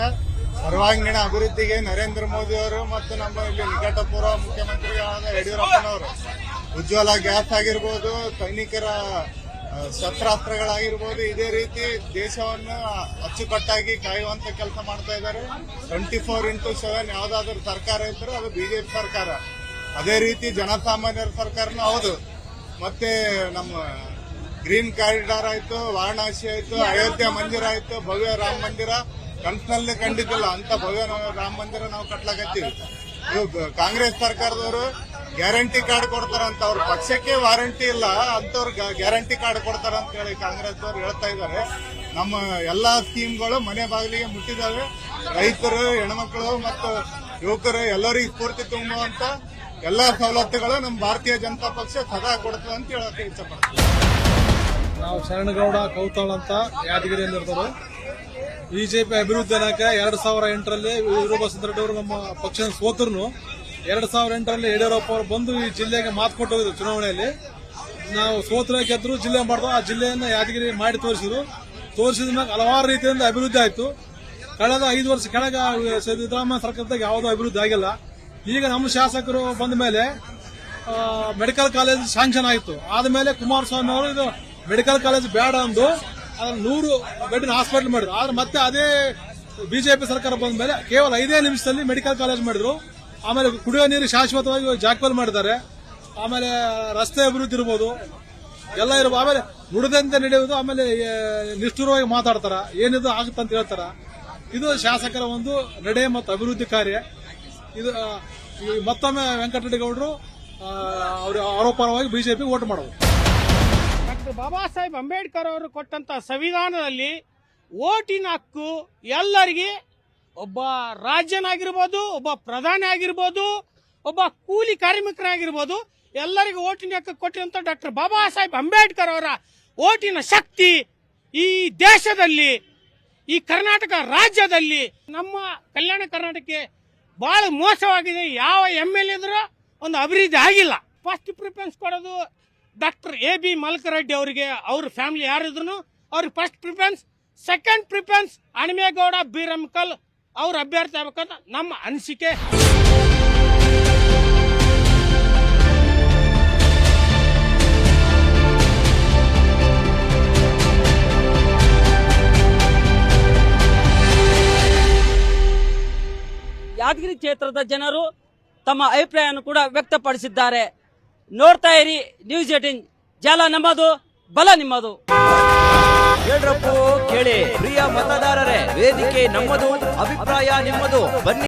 ಸರ್ವಾಂಗೀಣ ಅಭಿವೃದ್ಧಿಗೆ ನರೇಂದ್ರ ಮೋದಿ ಅವರು ಮತ್ತು ನಮ್ಮ ಇಲ್ಲಿ ನಿಕಟಪೂರ್ವ ಮುಖ್ಯಮಂತ್ರಿಗಳಾದ ಯಡಿಯೂರಪ್ಪನವರು ಉಜ್ವಲ ಗ್ಯಾಸ್ ಆಗಿರ್ಬೋದು, ಸೈನಿಕರ ಶಸ್ತ್ರಾಸ್ತ್ರಗಳಾಗಿರ್ಬೋದು, ಇದೇ ರೀತಿ ದೇಶವನ್ನು ಅಚ್ಚುಕಟ್ಟಾಗಿ ಕಾಯುವಂತ ಕೆಲಸ ಮಾಡ್ತಾ ಇದ್ದಾರೆ. 24x7 ಯಾವ್ದಾದ್ರು ಸರ್ಕಾರ ಇದ್ರೆ ಅದು ಬಿಜೆಪಿ ಸರ್ಕಾರ. ಅದೇ ರೀತಿ ಜನಸಾಮಾನ್ಯರ ಸರ್ಕಾರನೂ ಹೌದು. ಮತ್ತೆ ನಮ್ಮ ಗ್ರೀನ್ ಕಾರಿಡಾರ್ ಆಯ್ತು, ವಾರಣಾಸಿ ಆಯ್ತು, ಅಯೋಧ್ಯ ಮಂದಿರ ಆಯ್ತು, ಭವ್ಯ ರಾಮ ಮಂದಿರ ಕನಸಿನಲ್ಲಿ ಕಂಡಿದ್ದಿಲ್ಲ ಅಂತ ಭವ್ಯ ರಾಮ ಮಂದಿರ ನಾವು ಕಟ್ಲಾಕತ್ತೀವಿ. ಕಾಂಗ್ರೆಸ್ ಸರ್ಕಾರದವರು ಗ್ಯಾರಂಟಿ ಕಾರ್ಡ್ ಕೊಡ್ತಾರಂತ, ಅವ್ರ ಪಕ್ಷಕ್ಕೆ ವಾರಂಟಿ ಇಲ್ಲ ಅಂತವ್ರಿಗೆ ಗ್ಯಾರಂಟಿ ಕಾರ್ಡ್ ಕೊಡ್ತಾರ ಅಂತ ಹೇಳಿ ಕಾಂಗ್ರೆಸ್ ಅವರು ಹೇಳ್ತಾ ಇದ್ದಾರೆ. ನಮ್ಮ ಎಲ್ಲಾ ಸ್ಕೀಮ್ಗಳು ಮನೆ ಬಾಗಿಲಿಗೆ ಮುಟ್ಟಿದಾವೆ. ರೈತರು, ಹೆಣ್ಮಕ್ಳು ಮತ್ತು ಯುವಕರು ಎಲ್ಲರಿಗೂ ಸ್ಫೂರ್ತಿ ತುಂಬುವಂತ ಎಲ್ಲಾ ಸವಲತ್ತುಗಳು ನಮ್ಮ ಭಾರತೀಯ ಜನತಾ ಪಕ್ಷ ಸದಾ ಕೊಡ್ತದೆ ಅಂತ ಹೇಳಕ್ಕೆ ಇಷ್ಟಪಡ್ತೀವಿ. ನಾವು ಶರಣಗೌಡ ಕೌತಾಳ್ ಅಂತ ಯಾದಗಿರಿಯಲ್ಲಿ ಇರ್ತಾರೆ. ಬಿಜೆಪಿ ಅಭಿವೃದ್ಧಿ ಅನ್ನಕ 2008ರಲ್ಲಿ ವೀರಭದ್ರ ಅವರು ನಮ್ಮ ಪಕ್ಷದ ಸೋತರು. 2008ರಲ್ಲಿ ಯಡಿಯೂರಪ್ಪ ಅವರು ಬಂದು ಈ ಜಿಲ್ಲೆಗೆ ಮಾತು ಕೊಟ್ಟು ಹೋಗಿದ್ರು. ಚುನಾವಣೆಯಲ್ಲಿ ನಾವು ಸೋತ್ರ ಗೆದ್ರು, ಜಿಲ್ಲೆ ಮಾಡಿದ್ರು. ಆ ಜಿಲ್ಲೆಯನ್ನ ಯಾದಗಿರಿ ಮಾಡಿ ತೋರಿಸಿದ್ರು. ತೋರಿಸಿದ ಮ್ಯಾಗ ಹಲವಾರು ರೀತಿಯಿಂದ ಅಭಿವೃದ್ಧಿ ಆಯ್ತು. ಕಳೆದ 5 ವರ್ಷ ಕೆಳಗ ಸಿದ್ದರಾಮಯ್ಯ ಸರ್ಕಾರದಾಗ ಯಾವುದೂ ಅಭಿವೃದ್ಧಿ ಆಗಿಲ್ಲ. ಈಗ ನಮ್ಮ ಶಾಸಕರು ಬಂದ ಮೇಲೆ ಮೆಡಿಕಲ್ ಕಾಲೇಜ್ ಶಾಂಕ್ಷನ್ ಆಯಿತು. ಆದ್ಮೇಲೆ ಕುಮಾರಸ್ವಾಮಿ ಅವರು ಇದು ಮೆಡಿಕಲ್ ಕಾಲೇಜ್ ಬೇಡ ಅಂದು ಅದನ್ನ 100 ಬೆಡ್ಡಿನ ಹಾಸ್ಪಿಟಲ್ ಮಾಡಿದ್ರು. ಆದ್ರೆ ಮತ್ತೆ ಅದೇ ಬಿಜೆಪಿ ಸರ್ಕಾರ ಬಂದ ಮೇಲೆ ಕೇವಲ 5 ನಿಮಿಷದಲ್ಲಿ ಮೆಡಿಕಲ್ ಕಾಲೇಜ್ ಮಾಡಿದ್ರು. ಆಮೇಲೆ ಕುಡಿಯೋ ನೀರು ಶಾಶ್ವತವಾಗಿ ಜಾಕ್ವೆಲ್ ಮಾಡಿದ್ದಾರೆ. ಆಮೇಲೆ ರಸ್ತೆ ಅಭಿವೃದ್ಧಿ ಇರ್ಬೋದು, ಎಲ್ಲ ಇರ್ಬೋದು. ಆಮೇಲೆ ನುಡಿದಂತೆ ನಡೆಯುವುದು. ಆಮೇಲೆ ನಿಷ್ಠುರವಾಗಿ ಮಾತಾಡ್ತಾರ, ಏನಿದು ಆಗುತ್ತಂತ ಹೇಳ್ತಾರ. ಇದು ಶಾಸಕರ ಒಂದು ನಡೆ ಮತ್ತು ಅಭಿವೃದ್ಧಿ ಕಾರ್ಯ. ಇದು ಮತ್ತೊಮ್ಮೆ ವೆಂಕಟರೆಡ್ಡಿ ಗೌಡರು ಅವರ ಆರೋಪರವಾಗಿ ಬಿಜೆಪಿ ವೋಟ್ ಮಾಡೋದು. ಡಾಕ್ಟರ್ ಬಾಬಾ ಸಾಹೇಬ್ ಅಂಬೇಡ್ಕರ್ ಅವರು ಕೊಟ್ಟಂತ ಸಂವಿಧಾನದಲ್ಲಿ ವೋಟಿನ ಹಕ್ಕು ಎಲ್ಲರಿಗೆ, ಒಬ್ಬ ರಾಜ್ಯನಾಗಿರ್ಬೋದು, ಒಬ್ಬ ಪ್ರಧಾನಿ ಆಗಿರ್ಬೋದು, ಒಬ್ಬ ಕೂಲಿ ಕಾರ್ಮಿಕರಾಗಿರ್ಬೋದು, ಎಲ್ಲರಿಗೂ ವೋಟಿನ ಹಕ್ಕು ಕೊಟ್ಟಿರುವಂತ ಡಾಕ್ಟರ್ ಬಾಬಾ ಸಾಹೇಬ್ ಅಂಬೇಡ್ಕರ್ ಅವರ ವೋಟಿನ ಶಕ್ತಿ ಈ ದೇಶದಲ್ಲಿ, ಈ ಕರ್ನಾಟಕ ರಾಜ್ಯದಲ್ಲಿ, ನಮ್ಮ ಕಲ್ಯಾಣ ಕರ್ನಾಟಕಕ್ಕೆ ಬಹಳ ಮೋಸವಾಗಿದೆ. ಯಾವ MLA ಇದ್ರೂ ಒಂದು ಅಭಿವೃದ್ಧಿ ಆಗಿಲ್ಲ. ಫಸ್ಟ್ ಪ್ರಿಫರೆನ್ಸ್ ಕೊಡೋದು ಡಾಕ್ಟರ್ AB ಮಲ್ಕರೆಡ್ಡಿ ಅವರಿಗೆ. ಅವ್ರ ಫ್ಯಾಮಿಲಿ ಯಾರಿದ್ರು ಅವ್ರಿಗೆ ಫಸ್ಟ್ ಪ್ರಿಫರೆನ್ಸ್. ಸೆಕೆಂಡ್ ಪ್ರಿಫರೆನ್ಸ್ ಅಣಿಮೇಗೌಡ ಬೀರಮ್ಕಲ್ ಅವ್ರ ಅಭ್ಯರ್ಥಿ ಆಗ್ಬೇಕಂತ ನಮ್ಮ ಅನಿಸಿಕೆ. ಯಾದಗಿರಿ ಕ್ಷೇತ್ರದ ಜನರು ತಮ್ಮ ಅಭಿಪ್ರಾಯವನ್ನು ಕೂಡ ವ್ಯಕ್ತಪಡಿಸಿದ್ದಾರೆ. ನೋಡ್ತಾ ಇರಿ ನ್ಯೂಸ್ 18, ಜಾಲ ನಮ್ಮದು, ಬಲ ನಿಮ್ಮದು. ಕೇಳ್ರಪ್ಪೋ ಕೇಳಿ ಪ್ರಿಯ ಮತದಾರರೇ, ವೇದಿಕೆ ನಮ್ಮದು, ಅಭಿಪ್ರಾಯ ನಿಮ್ಮದು. ಬನ್ನಿ